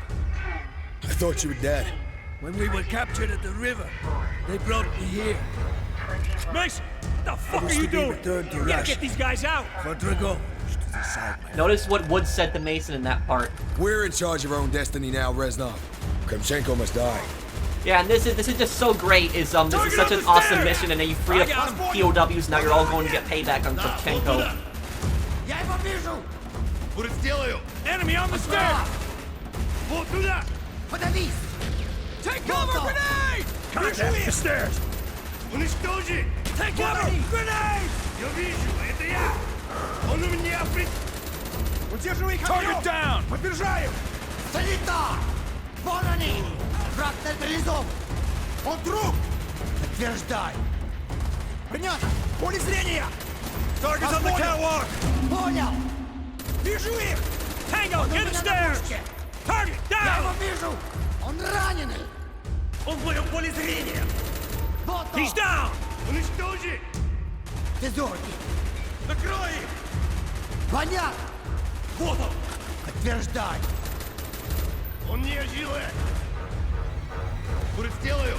I thought you were dead. When we were captured at the river, they brought me here. Mason, what the fuck I are was you to be doing? returned to You gotta Russia. get these guys out. For Dragovich to decide my Notice what Wood said to Mason in that part. We're in charge of our own destiny now, Reznov. Kravchenko must die. Yeah, and this is just so great. This is such an awesome mission, and then you free up POWs. Now you're all going to get payback on Kravchenko. Я его вижу! Будет сделаю! Enemy on the stairs! Вот туда! Подавись! Take cover, grenade! Contact the stairs! Уничтожи! Take cover, grenade! Я вижу, это я! Он у меня Удерживай их Target огнем! down! Подбежаем! Санитар! Вон они! Враг нейтрализован! Он труп! Подтверждай! Принято! Поле зрения! Target's on the catwalk! Понял! Вижу их! Tango, get the stairs! Target, Я его down! вижу! Он раненый! Он в моем поле зрения! Вот он! He's down! Уничтожи! Дозорки! Накрой их! Понятно! Вот он! Подтверждай! Он не жилет! Будет сделаю!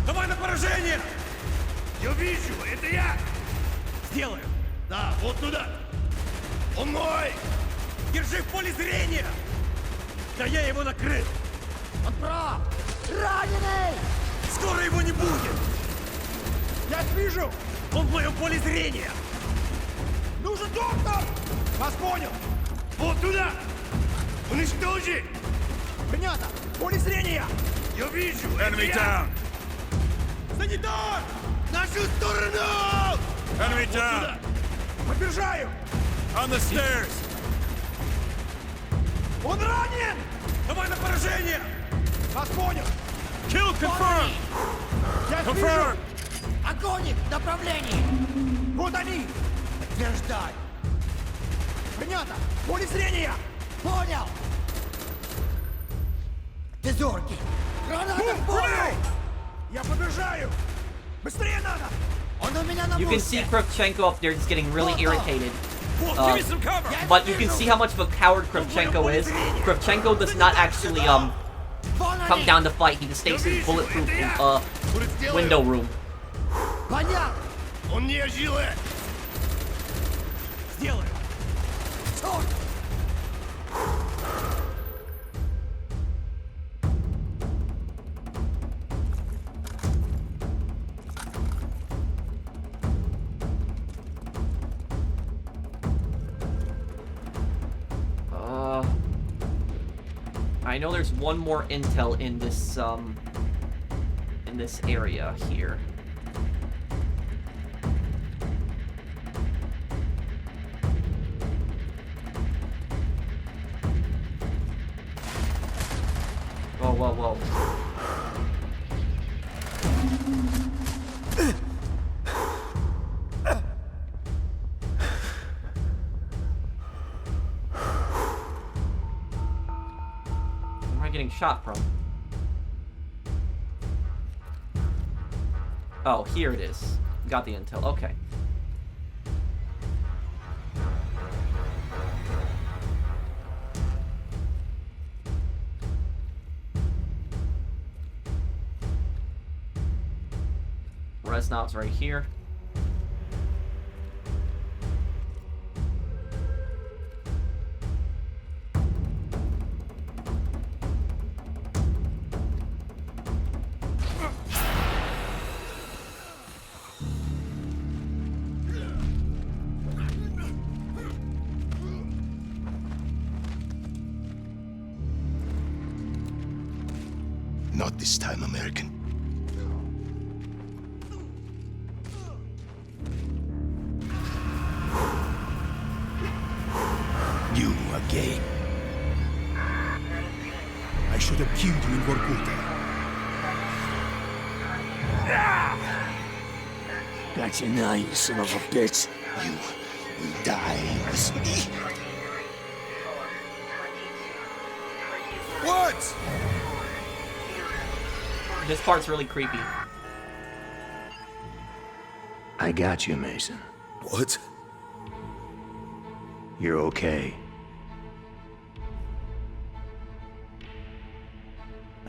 Давай на поражение! Я вижу, это я! Сделаем! Да, вот туда! Он мой! Держи в поле зрения! Да я его накрыл! Он прав! Раненый! Скоро его не будет! Я их вижу! Он в моем поле зрения! Нужен доктор! Вас понял! Вот туда! Уничтожи! Принято! Поле зрения! Я вижу, Enemy это я! down! Санитар! Нашу сторону! Enemy Вот down! туда! Подбежаю! On the stairs! Он ранен! Давай на поражение! Вас понял! Kill confirmed! Я их Confirmed! вижу! Огонь! Направление! Вот они! Подтверждаю! Принято! Поле зрения! Понял! Ты зоркий! Граната в бою! Я побежаю! Быстрее надо! Он у меня на You can see Kravchenko up there just getting really irritated. But you can see how much of a coward Kravchenko is. Kravchenko does not actually come down to fight. He just stays in his bulletproof window room. Он не жилет! Сделаю! Черт! I know there's one more intel in this area here. Whoa, whoa, whoa. Getting shot from? Oh, here it is. Got the intel. Okay. Resnav's right here. Not this time, American. You are gay. I should have killed you in Vorkuta. Got you now, you son of a bitch. You will die with me. What? This part's really creepy. I got you, Mason. What? You're okay.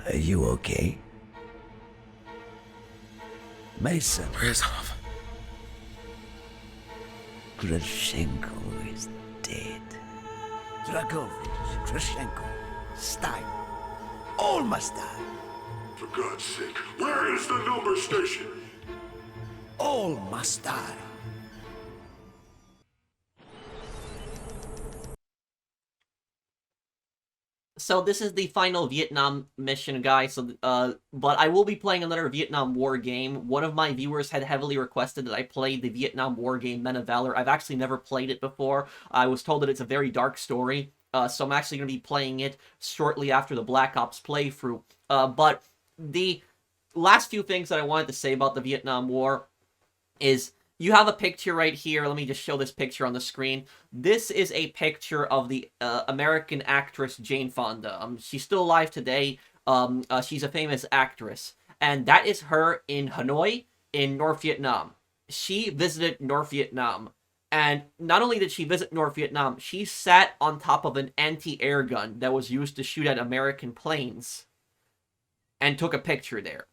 Are you okay? Mason. Reznov. Kravchenko is dead. Dragovich, Krevchenko, Stein. All must die. For God's sake, where is the number station? All must die. So this is the final Vietnam mission, guys. So, but I will be playing another Vietnam War game. One of my viewers had heavily requested that I play the Vietnam War game, Men of Valor. I've actually never played it before. I was told that it's a very dark story. So I'm actually going to be playing it shortly after the Black Ops playthrough. But the last few things that I wanted to say about the Vietnam War is you have a picture right here. Let me just show this picture on the screen. This is a picture of the American actress Jane Fonda. She's still alive today. She's a famous actress. And that is her in Hanoi in North Vietnam. She visited North Vietnam. And not only did she visit North Vietnam, she sat on top of an anti-air gun that was used to shoot at American planes and took a picture there.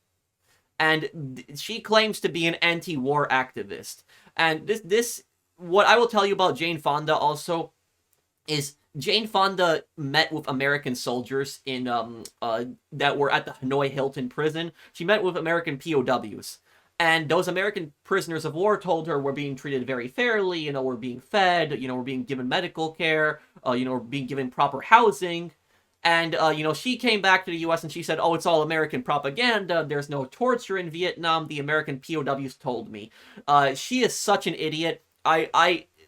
And she claims to be an anti-war activist. And this, what I will tell you about Jane Fonda also is Jane Fonda met with American soldiers in that were at the Hanoi Hilton prison. She met with American POWs. And those American prisoners of war told her we're being treated very fairly, we're being fed, we're being given medical care, we're being given proper housing. And, she came back to the U.S. and she said, oh, it's all American propaganda. There's no torture in Vietnam. The American POWs told me. She is such an idiot.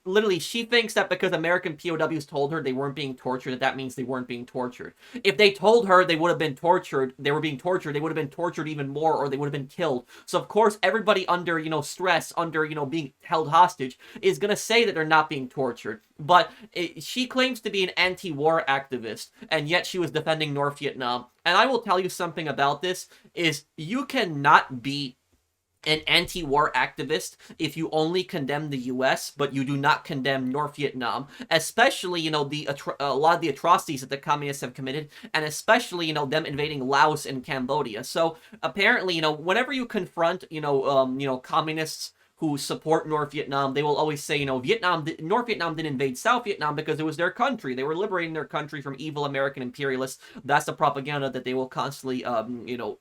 literally, she thinks that because American POWs told her they weren't being tortured, that means they weren't being tortured. If they told her they would have been tortured, they were being tortured, they would have been tortured even more, or they would have been killed. So, of course, everybody under, stress, under, being held hostage, is going to say that they're not being tortured. But she claims to be an anti-war activist, and yet she was defending North Vietnam. And I will tell you something about this, is you cannot be an anti-war activist if you only condemn the U.S., but you do not condemn North Vietnam, especially, a lot of the atrocities that the communists have committed, and especially, them invading Laos and Cambodia. So, apparently, whenever you confront, communists who support North Vietnam, they will always say, North Vietnam didn't invade South Vietnam because it was their country. They were liberating their country from evil American imperialists. That's the propaganda that they will constantly,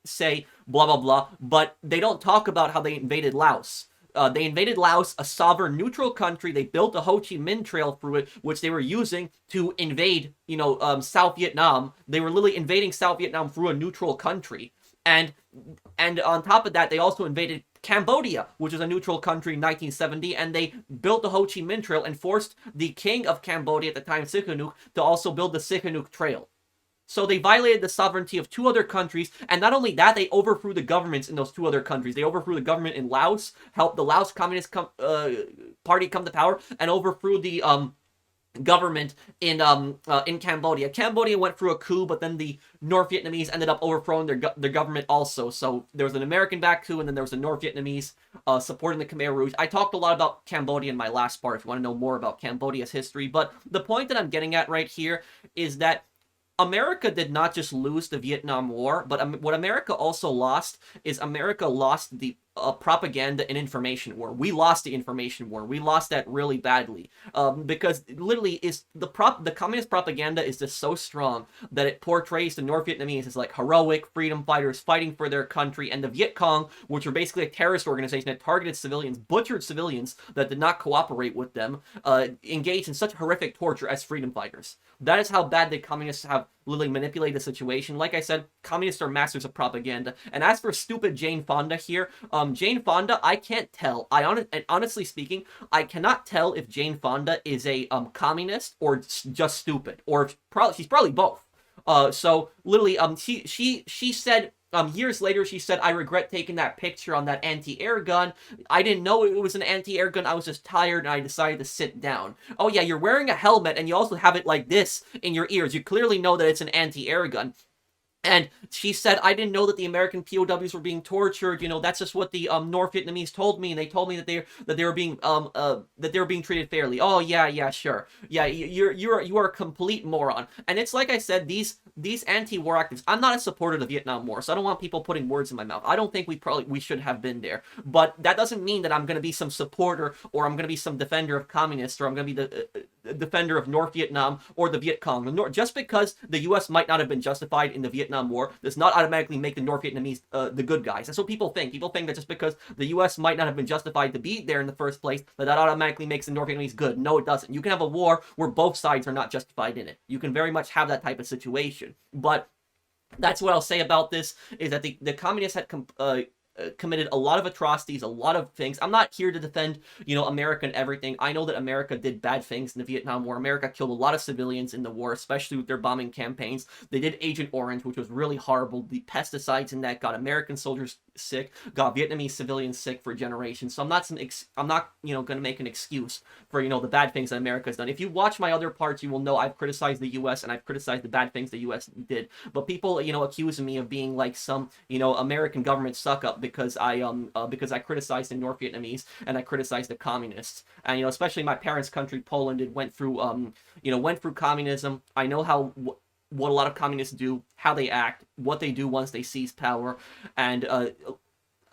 say, blah, blah, blah. But they don't talk about how they invaded Laos. They invaded Laos, a sovereign neutral country. They built a Ho Chi Minh Trail through it, which they were using to invade, South Vietnam. They were literally invading South Vietnam through a neutral country. And on top of that, they also invaded Cambodia, which was a neutral country in 1970, and they built the Ho Chi Minh Trail and forced the king of Cambodia at the time, Sihanouk, to also build the Sihanouk Trail. So they violated the sovereignty of two other countries, and not only that, they overthrew the governments in those two other countries. They overthrew the government in Laos, helped the Laos Communist Party come to power, and overthrew the government in Cambodia. Cambodia went through a coup, but then the North Vietnamese ended up overthrowing their government also. So there was an American-backed coup, and then there was a North Vietnamese supporting the Khmer Rouge. I talked a lot about Cambodia in my last part if you want to know more about Cambodia's history, but the point that I'm getting at right here is that America did not just lose the Vietnam War, but what America also lost is America lost the propaganda and information war. We lost the information war. We lost that really badly because literally is the communist propaganda is just so strong that it portrays the North Vietnamese as like heroic freedom fighters fighting for their country, and the Vietcong, which were basically a terrorist organization that targeted civilians, butchered civilians that did not cooperate with them, engaged in such horrific torture as freedom fighters. That is how bad the communists have literally manipulated the situation. Like I said, communists are masters of propaganda. And as for stupid Jane Fonda here, Jane Fonda, I can't tell. Honestly speaking, I cannot tell if Jane Fonda is a communist or just stupid, or she's probably both. So literally, she said. Years later, she said, I regret taking that picture on that anti-air gun. I didn't know it was an anti-air gun. I was just tired and I decided to sit down. Oh yeah, you're wearing a helmet and you also have it like this in your ears. You clearly know that it's an anti-air gun. And she said, I didn't know that the American POWs were being tortured. That's just what the North Vietnamese told me, and they told me that they were being treated fairly. Oh yeah, sure. Yeah, you are a complete moron. And it's like I said, these anti-war activists. I'm not a supporter of the Vietnam War, so I don't want people putting words in my mouth. I don't think we should have been there. But that doesn't mean that I'm going to be some supporter, or I'm going to be some defender of communists, or I'm going to be the defender of North Vietnam or the Vietcong. Just because the U.S. might not have been justified in the Vietnam War does not automatically make the North Vietnamese the good guys. That's what people think. People think that just because the U.S. might not have been justified to be there in the first place, that automatically makes the North Vietnamese good. No, it doesn't. You can have a war where both sides are not justified in it. You can very much have that type of situation. But that's what I'll say about this, is that the communists had committed a lot of atrocities, a lot of things. I'm not here to defend, America and everything. I know that America did bad things in the Vietnam War. America killed a lot of civilians in the war, especially with their bombing campaigns. They did Agent Orange, which was really horrible. The pesticides in that got American soldiers sick, got Vietnamese civilians sick for generations. So I'm not going to make an excuse for, the bad things that America's done. If you watch my other parts, you will know I've criticized the U.S. and I've criticized the bad things the U.S. did. But people, accusing me of being like some, American government suck-up because I criticized the North Vietnamese and I criticized the communists. And, especially my parents' country, Poland, it went through communism. I know how what a lot of communists do, how they act, what they do once they seize power, and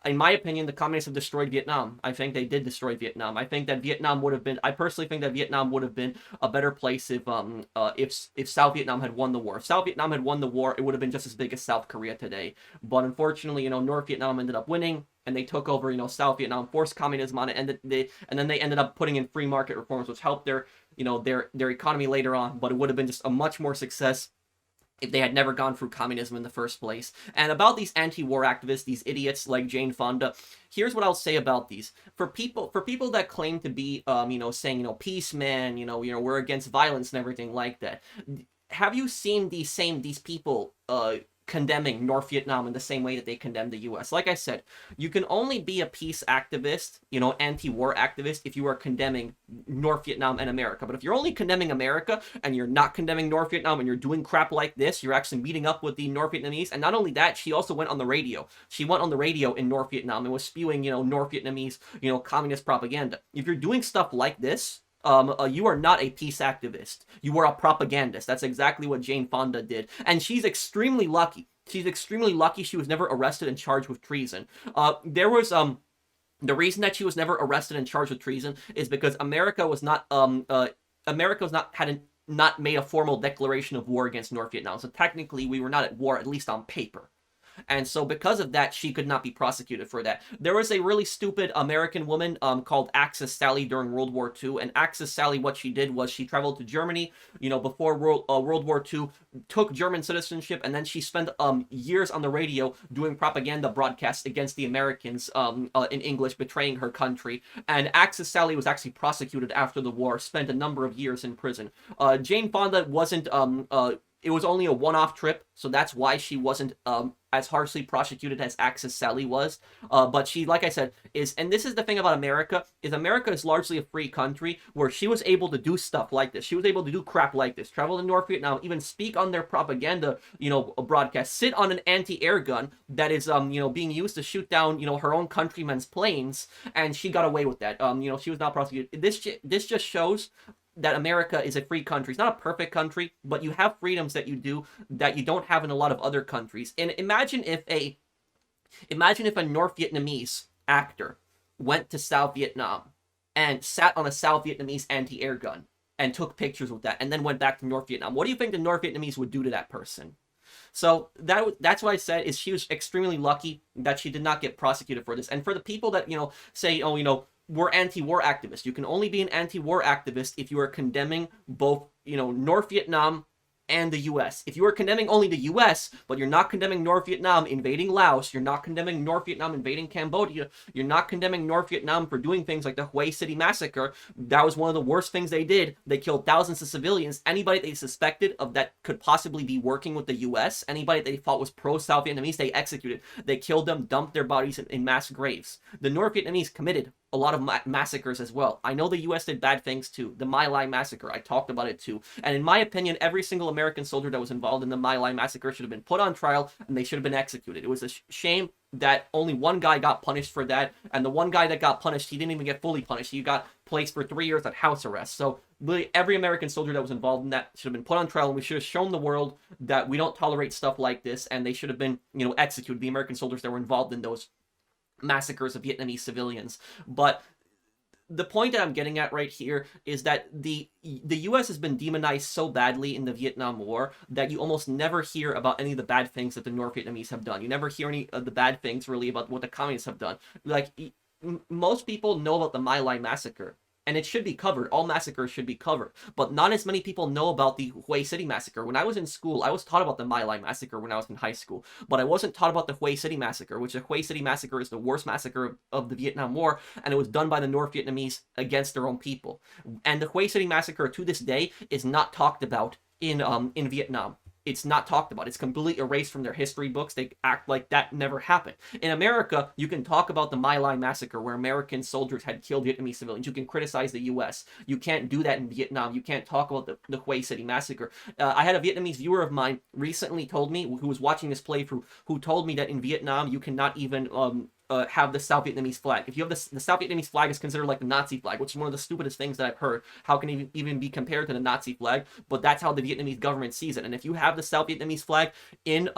in my opinion, the communists have destroyed Vietnam. I think they did destroy Vietnam. I think that Vietnam would have been. I personally think that Vietnam would have been a better place if South Vietnam had won the war. If South Vietnam had won the war, it would have been just as big as South Korea today. But unfortunately, North Vietnam ended up winning, and they took over, South Vietnam, forced communism on it, and then they ended up putting in free market reforms, which helped their economy later on. But it would have been just a much more success if they had never gone through communism in the first place. And about these anti-war activists, these idiots like Jane Fonda, here's what I'll say about these. For people that claim to be, saying, peace, man, we're against violence and everything like that. Have you seen these people, condemning North Vietnam in the same way that they condemn the US? Like I said, you can only be a peace activist, anti-war activist, if you are condemning North Vietnam and America. But if you're only condemning America and you're not condemning North Vietnam and you're doing crap like this, you're actually meeting up with the North Vietnamese. And not only that, she also went on the radio. She went on the radio in North Vietnam and was spewing, North Vietnamese, communist propaganda. If you're doing stuff like this, you are not a peace activist. You are a propagandist. That's exactly what Jane Fonda did. And she's extremely lucky. She's extremely lucky she was never arrested and charged with treason. The reason that she was never arrested and charged with treason is because America hadn't made a formal declaration of war against North Vietnam. So technically, we were not at war, at least on paper. And so because of that, she could not be prosecuted for that. There was a really stupid American woman called Axis Sally during World War II. And Axis Sally, what she did was she traveled to Germany, before World War II, took German citizenship, and then she spent years on the radio doing propaganda broadcasts against the Americans in English, betraying her country. And Axis Sally was actually prosecuted after the war, spent a number of years in prison. Jane Fonda wasn't... it was only a one-off trip, so that's why she wasn't as harshly prosecuted as Axis Sally was. But she, like I said, and this is the thing about America, is America is largely a free country where she was able to do stuff like this. She was able to do crap like this, travel to North Vietnam, even speak on their propaganda, broadcast, sit on an anti-air gun that is, being used to shoot down, her own countrymen's planes, and she got away with that. She was not prosecuted. This just shows that America is a free country. It's not a perfect country, but you have freedoms that you don't have in a lot of other countries. And imagine if a North Vietnamese actor went to South Vietnam and sat on a South Vietnamese anti-air gun and took pictures with that and then went back to North Vietnam. What do you think the North Vietnamese would do to that person? So that's what I said, is she was extremely lucky that she did not get prosecuted for this. And for the people that, say, we're anti-war activists. You can only be an anti-war activist if you are condemning both, North Vietnam and the U.S. If you are condemning only the U.S., but you're not condemning North Vietnam invading Laos, you're not condemning North Vietnam invading Cambodia, you're not condemning North Vietnam for doing things like the Hue City massacre. That was one of the worst things they did. They killed thousands of civilians. Anybody they suspected of that could possibly be working with the U.S., anybody they thought was pro-South Vietnamese, they executed. They killed them, dumped their bodies in mass graves. The North Vietnamese committed a lot of massacres as well. I know the U.S. did bad things too. The My Lai massacre, I talked about it too. And in my opinion, every single American soldier that was involved in the My Lai massacre should have been put on trial, and they should have been executed. It was a shame that only one guy got punished for that, and the one guy that got punished, he didn't even get fully punished. He got placed for 3 years at house arrest. So really, every American soldier that was involved in that should have been put on trial, and we should have shown the world that we don't tolerate stuff like this, and they should have been, executed, the American soldiers that were involved in those massacres of Vietnamese civilians. But the point that I'm getting at right here is that the U.S. has been demonized so badly in the Vietnam War that you almost never hear about any of the bad things that the North Vietnamese have done. You never hear any of the bad things really about what the communists have done. Like, most people know about the My Lai massacre, and it should be covered. All massacres should be covered. But not as many people know about the Hue City massacre. When I was in school, I was taught about the My Lai massacre when I was in high school. But I wasn't taught about the Hue City massacre, which the Hue City massacre is the worst massacre of the Vietnam War, and it was done by the North Vietnamese against their own people. And the Hue City massacre, to this day, is not talked about in Vietnam. It's not talked about. It's completely erased from their history books. They act like that never happened. In America, you can talk about the My Lai massacre, where American soldiers had killed Vietnamese civilians. You can criticize the U.S. You can't do that in Vietnam. You can't talk about the Hue City massacre. I had a Vietnamese viewer of mine recently told me, who was watching this playthrough, who told me that in Vietnam, you cannot even have the South Vietnamese flag. If you have the South Vietnamese flag is considered like the Nazi flag, which is one of the stupidest things that I've heard. How can it even be compared to the Nazi flag? But that's how the Vietnamese government sees it. And if you have the South Vietnamese flag in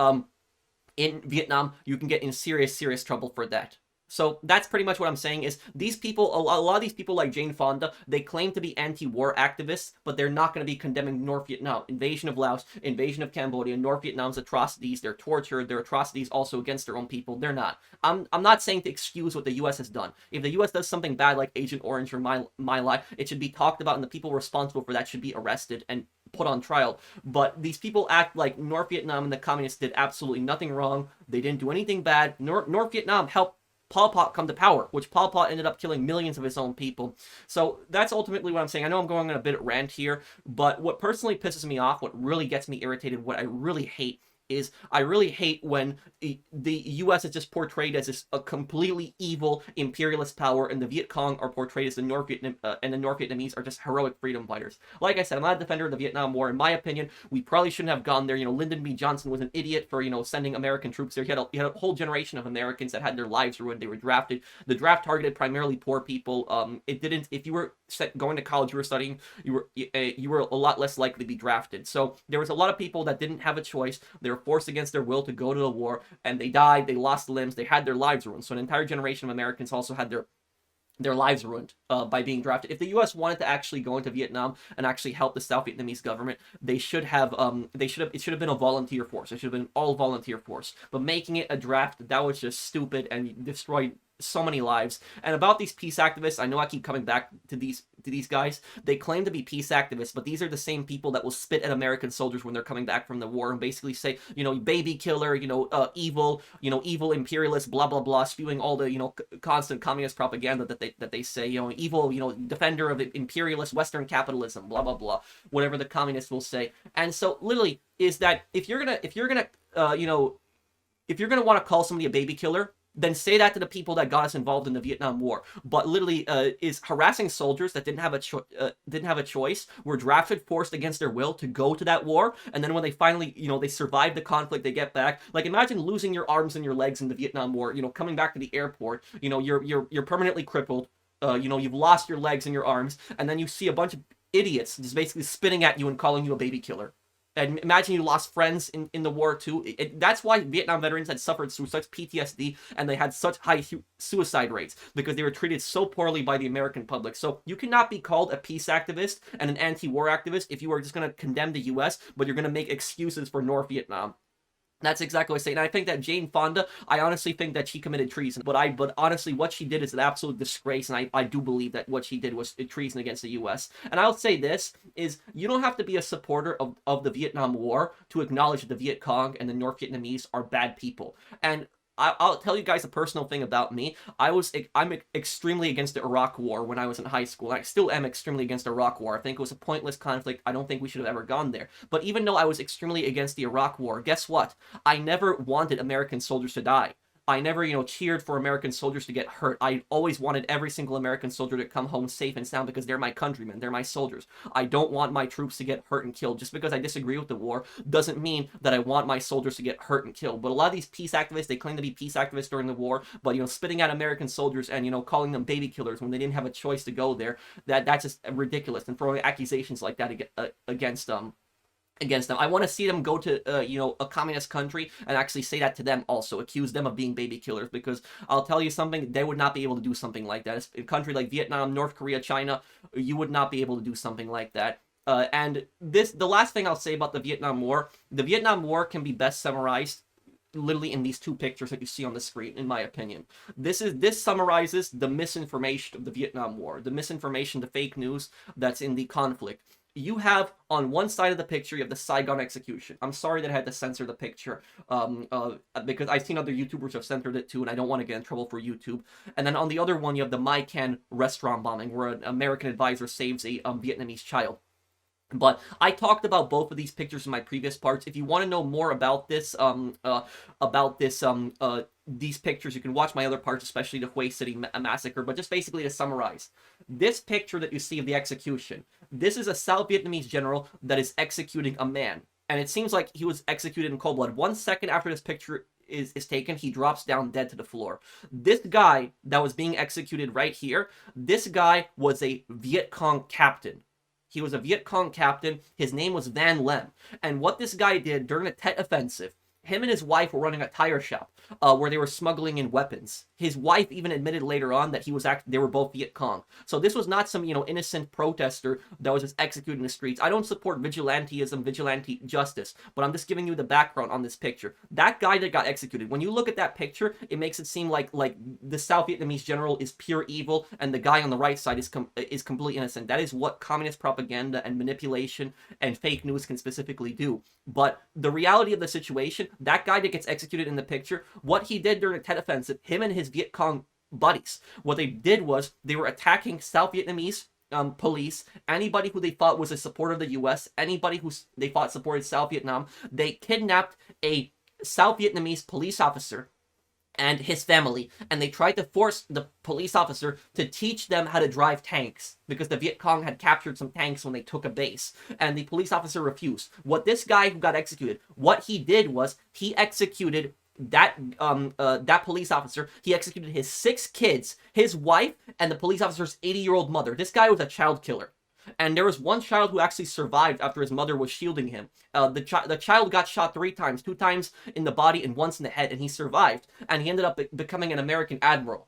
Vietnam, you can get in serious trouble for that. So that's pretty much what I'm saying, is these people, a lot of these people like Jane Fonda, they claim to be anti-war activists, but they're not going to be condemning North Vietnam, invasion of Laos, invasion of Cambodia, North Vietnam's atrocities, their torture, their atrocities also against their own people. They're not. I'm not saying to excuse what the U.S. has done. If the U.S. does something bad like Agent Orange or My Lai, it should be talked about, and the people responsible for that should be arrested and put on trial. But these people act like North Vietnam and the communists did absolutely nothing wrong. They didn't do anything bad. North Vietnam helped Pol Pot come to power, which Pol Pot ended up killing millions of his own people. So that's ultimately what I'm saying. I know I'm going on a bit of rant here, but what personally pisses me off, what really gets me irritated, what I really hate, is I really hate when the U.S. is just portrayed as a completely evil imperialist power, and the Vietcong are portrayed as the North Vietnamese are just heroic freedom fighters. Like I said, I'm not a defender of the Vietnam War. In my opinion, we probably shouldn't have gone there. Lyndon B. Johnson was an idiot for, sending American troops there. He had a whole generation of Americans that had their lives ruined. They were drafted. The draft targeted primarily poor people. It didn't. If you were going to college, you were studying, you were a lot less likely to be drafted. So there was a lot of people that didn't have a choice. They were forced against their will to go to the war, and they died, they lost limbs, they had their lives ruined. So an entire generation of Americans also had their lives ruined by being drafted. If the U.S. wanted to actually go into Vietnam and actually help the South Vietnamese government, it should have been a volunteer force. It should have been all volunteer force. But making it a draft, that was just stupid and destroyed so many lives. And about these peace activists, I know I keep coming back to these guys. They claim to be peace activists, but these are the same people that will spit at American soldiers when they're coming back from the war and basically say, baby killer, evil, evil imperialist, blah blah blah, spewing all the constant communist propaganda that they say, evil, defender of imperialist Western capitalism, blah blah blah, whatever the communists will say. And so literally is that if you're gonna want to call somebody a baby killer, then say that to the people that got us involved in the Vietnam War. But literally is harassing soldiers that didn't have a choice, were drafted, forced against their will to go to that war, and then when they finally, they survive the conflict, they get back. Like, imagine losing your arms and your legs in the Vietnam War, coming back to the airport, you're permanently crippled, you've lost your legs and your arms, and then you see a bunch of idiots just basically spitting at you and calling you a baby killer. And imagine you lost friends in the war too. That's why Vietnam veterans had suffered through such PTSD and they had such high suicide rates, because they were treated so poorly by the American public. So you cannot be called a peace activist and an anti-war activist if you are just going to condemn the U.S., but you're going to make excuses for North Vietnam. That's exactly what I say. And I think that Jane Fonda, I honestly think that she committed treason. But honestly, what she did is an absolute disgrace, and I do believe that what she did was treason against the U.S. And I'll say this, is you don't have to be a supporter of the Vietnam War to acknowledge that the Viet Cong and the North Vietnamese are bad people. And I'll tell you guys a personal thing about me. I'm extremely against the Iraq War when I was in high school. I still am extremely against the Iraq War. I think it was a pointless conflict. I don't think we should have ever gone there. But even though I was extremely against the Iraq War, guess what? I never wanted American soldiers to die. I never, cheered for American soldiers to get hurt. I always wanted every single American soldier to come home safe and sound because they're my countrymen. They're my soldiers. I don't want my troops to get hurt and killed. Just because I disagree with the war doesn't mean that I want my soldiers to get hurt and killed. But a lot of these peace activists, they claim to be peace activists during the war, but, spitting at American soldiers and, calling them baby killers when they didn't have a choice to go there, that's just ridiculous. And throwing accusations like that against them. I want to see them go to, a communist country and actually say that to them also, accuse them of being baby killers, because I'll tell you something, they would not be able to do something like that. A country like Vietnam, North Korea, China, you would not be able to do something like that. And the last thing I'll say about the Vietnam War can be best summarized literally in these two pictures that you see on the screen, in my opinion. This summarizes the misinformation of the Vietnam War, the misinformation, the fake news that's in the conflict. You have, on one side of the picture, you have the Saigon execution. I'm sorry that I had to censor the picture, because I've seen other YouTubers have censored it too, and I don't want to get in trouble for YouTube. And then on the other one, you have the My Can restaurant bombing, where an American advisor saves a Vietnamese child. But I talked about both of these pictures in my previous parts. If you want to know more about these pictures, you can watch my other parts, especially the Hue City massacre. But just basically to summarize, this picture that you see of the execution, this is a South Vietnamese general that is executing a man. And it seems like he was executed in cold blood. 1 second after this picture is taken, he drops down dead to the floor. This guy that was being executed right here, this guy was a Viet Cong captain. He was a Viet Cong captain. His name was Van Lem. And what this guy did during the Tet Offensive, him and his wife were running a tire shop where they were smuggling in weapons. his wife even admitted later on that they were both Viet Cong. So this was not some, innocent protester that was just executed in the streets. I don't support vigilantism, vigilante justice, but I'm just giving you the background on this picture. That guy that got executed, when you look at that picture, it makes it seem like the South Vietnamese general is pure evil and the guy on the right side is completely innocent. That is what communist propaganda and manipulation and fake news can specifically do. But the reality of the situation, that guy that gets executed in the picture, what he did during the Tet Offensive, him and his Viet Cong buddies, what they did was they were attacking South Vietnamese police, anybody who they thought was a supporter of the U.S., anybody who they thought supported South Vietnam. They kidnapped a South Vietnamese police officer and his family, and they tried to force the police officer to teach them how to drive tanks, because the Viet Cong had captured some tanks when they took a base, and the police officer refused. What this guy who got executed, what he did was he executed that police officer. He executed his 6 kids, his wife, and the police officer's 80-year-old mother. This guy was a child killer. And there was one child who actually survived after his mother was shielding him. The child got shot 3 times, 2 times in the body and once in the head, and he survived. And he ended up becoming an American admiral.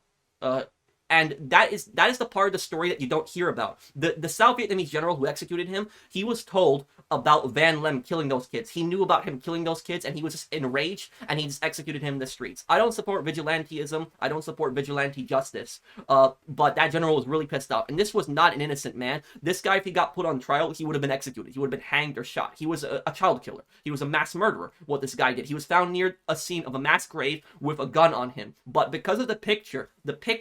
And that is the part of the story that you don't hear about. The South Vietnamese general who executed him, he was told about Van Lem killing those kids. He knew about him killing those kids, and he was just enraged, and he just executed him in the streets. I don't support vigilantism. I don't support vigilante justice. But that general was really pissed off. And this was not an innocent man. This guy, if he got put on trial, he would have been executed. He would have been hanged or shot. He was a child killer. He was a mass murderer, what this guy did. He was found near a scene of a mass grave with a gun on him. But because of the picture,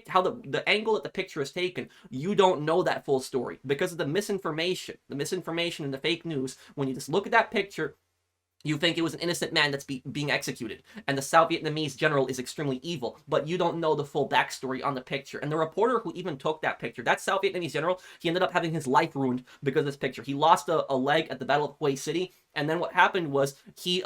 how the angle that the picture is taken, you don't know that full story. Because of the misinformation and the fake news, when you just look at that picture, you think it was an innocent man that's being executed, and the South Vietnamese general is extremely evil, but you don't know the full backstory on the picture. And the reporter who even took that picture, that South Vietnamese general, he ended up having his life ruined because of this picture. He lost a leg at the Battle of Hue City, and then what happened was he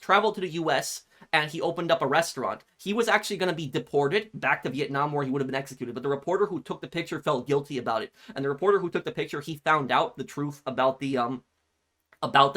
traveled to the U.S., and he opened up a restaurant. He was actually going to be deported back to Vietnam, where he would have been executed, but the reporter who took the picture felt guilty about it. And the reporter who took the picture, he found out the truth about the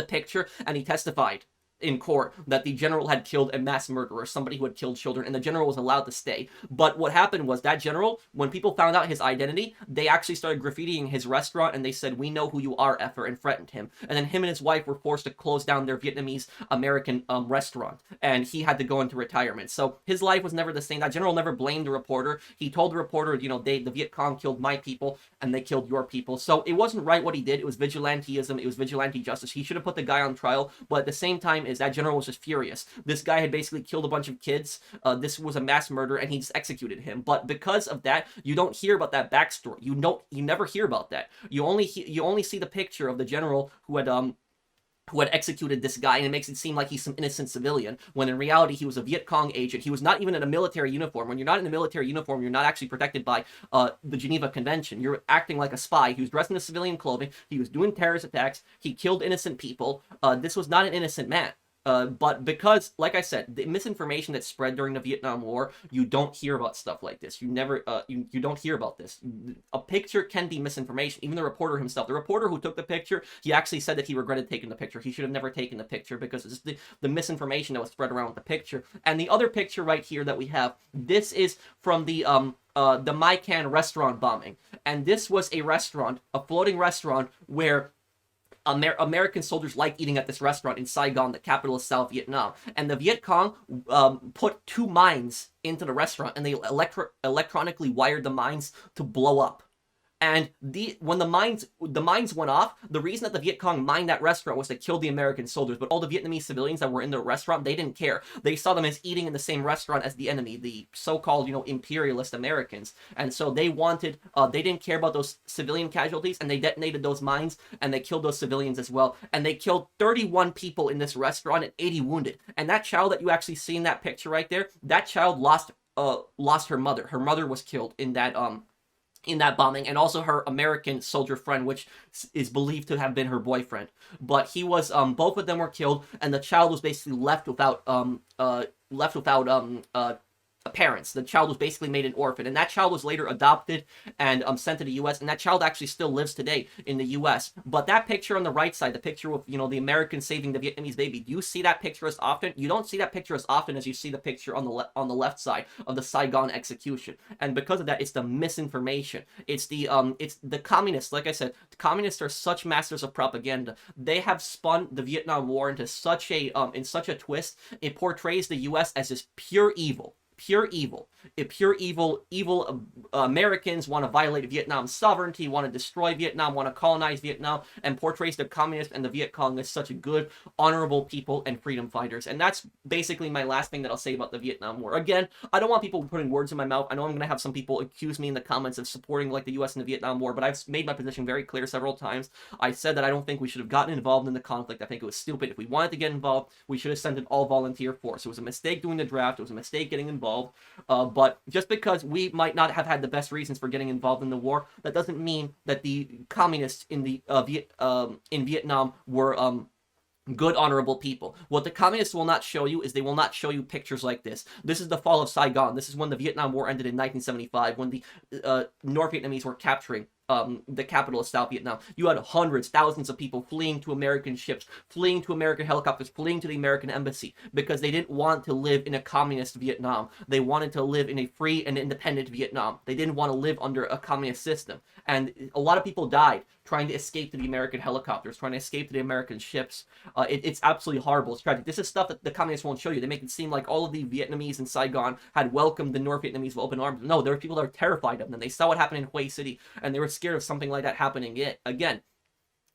picture, and he testified in court that the general had killed a mass murderer, somebody who had killed children, and the general was allowed to stay. But what happened was that general, when people found out his identity, they actually started graffitiing his restaurant, and they said, "We know who you are, effer," and threatened him. And then him and his wife were forced to close down their Vietnamese American restaurant, and he had to go into retirement. So his life was never the same. That general never blamed the reporter. He told the reporter, the Viet Cong killed my people, and they killed your people. So it wasn't right what he did. It was vigilantism. It was vigilante justice. He should have put the guy on trial, but at the same time, that general was just furious. This guy had basically killed a bunch of kids. This was a mass murder, and he just executed him. But because of that, you don't hear about that backstory. You never hear about that. You only see the picture of the general who had executed this guy, and it makes it seem like he's some innocent civilian, when in reality he was a Viet Cong agent. He was not even in a military uniform. When you're not in a military uniform, you're not actually protected by the Geneva Convention. You're acting like a spy. He was dressed in civilian clothing. He was doing terrorist attacks. He killed innocent people. This was not an innocent man. But because, like I said, the misinformation that spread during the Vietnam War, you don't hear about stuff like this. You never, you don't hear about this. A picture can be misinformation. Even the reporter himself, the reporter who took the picture, he actually said that he regretted taking the picture. He should have never taken the picture because it's the misinformation that was spread around with the picture. And the other picture right here that we have, this is from the My Can restaurant bombing. And this was a restaurant, a floating restaurant, where American soldiers like eating at this restaurant in Saigon, the capital of South Vietnam. And the Viet Cong put 2 mines into the restaurant, and they electronically wired the mines to blow up. And when the mines went off, the reason that the Viet Cong mined that restaurant was to kill the American soldiers. But all the Vietnamese civilians that were in the restaurant, they didn't care. They saw them as eating in the same restaurant as the enemy, the so-called, imperialist Americans. And so they didn't care about those civilian casualties, and they detonated those mines, and they killed those civilians as well. And they killed 31 people in this restaurant and 80 wounded. And that child that you actually see in that picture right there, that child lost her mother. Her mother was killed in that bombing, and also her American soldier friend, which is believed to have been her boyfriend. But he was, both of them were killed, and the child was basically left without parents. The child was basically made an orphan, and that child was later adopted and sent to the U.S., and that child actually still lives today in the U.S. But that picture on the right side, the picture of, you know, the American saving the Vietnamese baby, do you see that picture as often? You don't see that picture as often as you see the picture on the left side of the Saigon execution, and because of that, it's the misinformation. It's the communists. Like I said, the communists are such masters of propaganda. They have spun the Vietnam War into such a twist. It portrays the U.S. as this pure evil. Pure evil. Evil Americans want to violate Vietnam's sovereignty, want to destroy Vietnam, want to colonize Vietnam, and portrays the communists and the Vietcong as such a good, honorable people and freedom fighters. And that's basically my last thing that I'll say about the Vietnam War. Again, I don't want people putting words in my mouth. I know I'm going to have some people accuse me in the comments of supporting like the U.S. in the Vietnam War, but I've made my position very clear several times. I said that I don't think we should have gotten involved in the conflict. I think it was stupid. If we wanted to get involved, we should have sent an all-volunteer force. It was a mistake doing the draft. It was a mistake getting involved. But just because we might not have had the best reasons for getting involved in the war, that doesn't mean that the communists in the in Vietnam were good, honorable people. What the communists will not show you is they will not show you pictures like this. This is the fall of Saigon. This is when the Vietnam War ended in 1975, when the North Vietnamese were capturing the capital of South Vietnam. You had hundreds, thousands of people fleeing to American ships, fleeing to American helicopters, fleeing to the American embassy, because they didn't want to live in a communist Vietnam. They wanted to live in a free and independent Vietnam. They didn't want to live under a communist system. And a lot of people died trying to escape to the American helicopters, trying to escape to the American ships. It's absolutely horrible. It's tragic. This is stuff that the communists won't show you. They make it seem like all of the Vietnamese in Saigon had welcomed the North Vietnamese with open arms. No, there were people that were terrified of them. They saw what happened in Hue City, and they were scared of something like that happening again.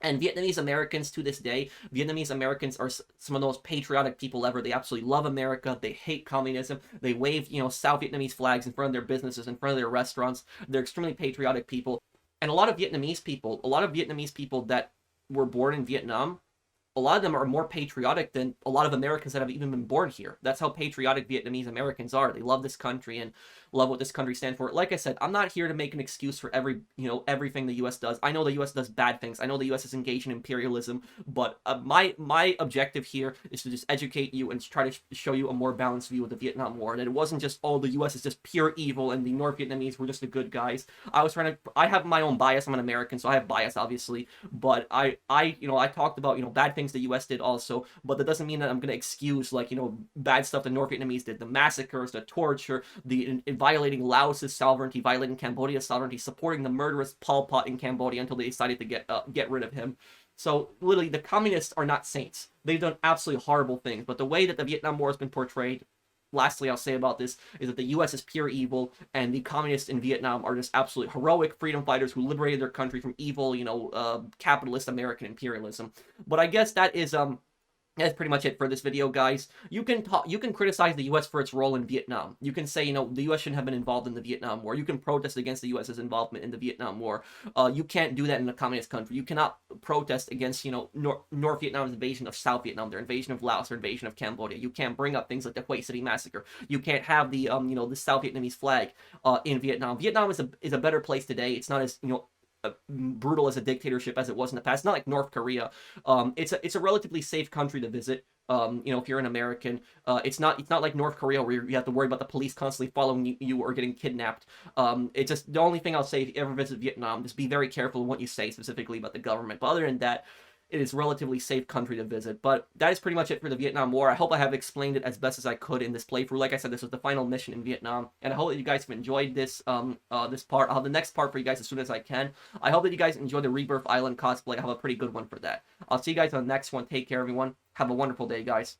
And Vietnamese Americans to this day, Vietnamese Americans are some of the most patriotic people ever. They absolutely love America. They hate communism. They wave, you know, South Vietnamese flags in front of their businesses, in front of their restaurants. They're extremely patriotic people. And a lot of Vietnamese people that were born in Vietnam, a lot of them are more patriotic than a lot of Americans that have even been born here. That's how patriotic Vietnamese Americans are. They love this country and love what this country stands for. Like I said, I'm not here to make an excuse for everything the U.S. does. I know the U.S. does bad things. I know the U.S. is engaged in imperialism, but my objective here is to just educate you and try to show you a more balanced view of the Vietnam War. And it wasn't just, oh, the U.S. is just pure evil and the North Vietnamese were just the good guys. I have my own bias. I'm an American, so I have bias, obviously. But I talked about, bad things the U.S. did also, but that doesn't mean that I'm going to excuse, bad stuff the North Vietnamese did. The massacres, the torture, the violating Laos's sovereignty, violating Cambodia's sovereignty, supporting the murderous Pol Pot in Cambodia until they decided to get rid of him. So, literally, the communists are not saints. They've done absolutely horrible things, but the way that the Vietnam War has been portrayed, lastly I'll say about this, is that the U.S. is pure evil, and the communists in Vietnam are just absolutely heroic freedom fighters who liberated their country from evil, capitalist American imperialism. But I guess that's pretty much it for this video, guys. You can criticize the U.S. for its role in Vietnam. You can say, the U.S. shouldn't have been involved in the Vietnam War. You can protest against the U.S.'s involvement in the Vietnam War. You can't do that in a communist country. You cannot protest against, North Vietnam's invasion of South Vietnam, their invasion of Laos, their invasion of Cambodia. You can't bring up things like the Hue City massacre. You can't have the, the South Vietnamese flag in Vietnam. Vietnam is a better place today. It's not as, brutal as a dictatorship as it was in the past. It's not like North Korea. It's a relatively safe country to visit. If you're an American, it's not like North Korea where you have to worry about the police constantly following you or getting kidnapped. It's just the only thing I'll say if you ever visit Vietnam, just be very careful in what you say specifically about the government. But other than that, it is a relatively safe country to visit. But that is pretty much it for the Vietnam War. I hope I have explained it as best as I could in this playthrough. Like I said, this was the final mission in Vietnam, and I hope that you guys have enjoyed this this part. I'll have the next part for you guys as soon as I can. I hope that you guys enjoy the Rebirth Island cosplay. I have a pretty good one for that. I'll see you guys on the next one. Take care, everyone. Have a wonderful day, guys.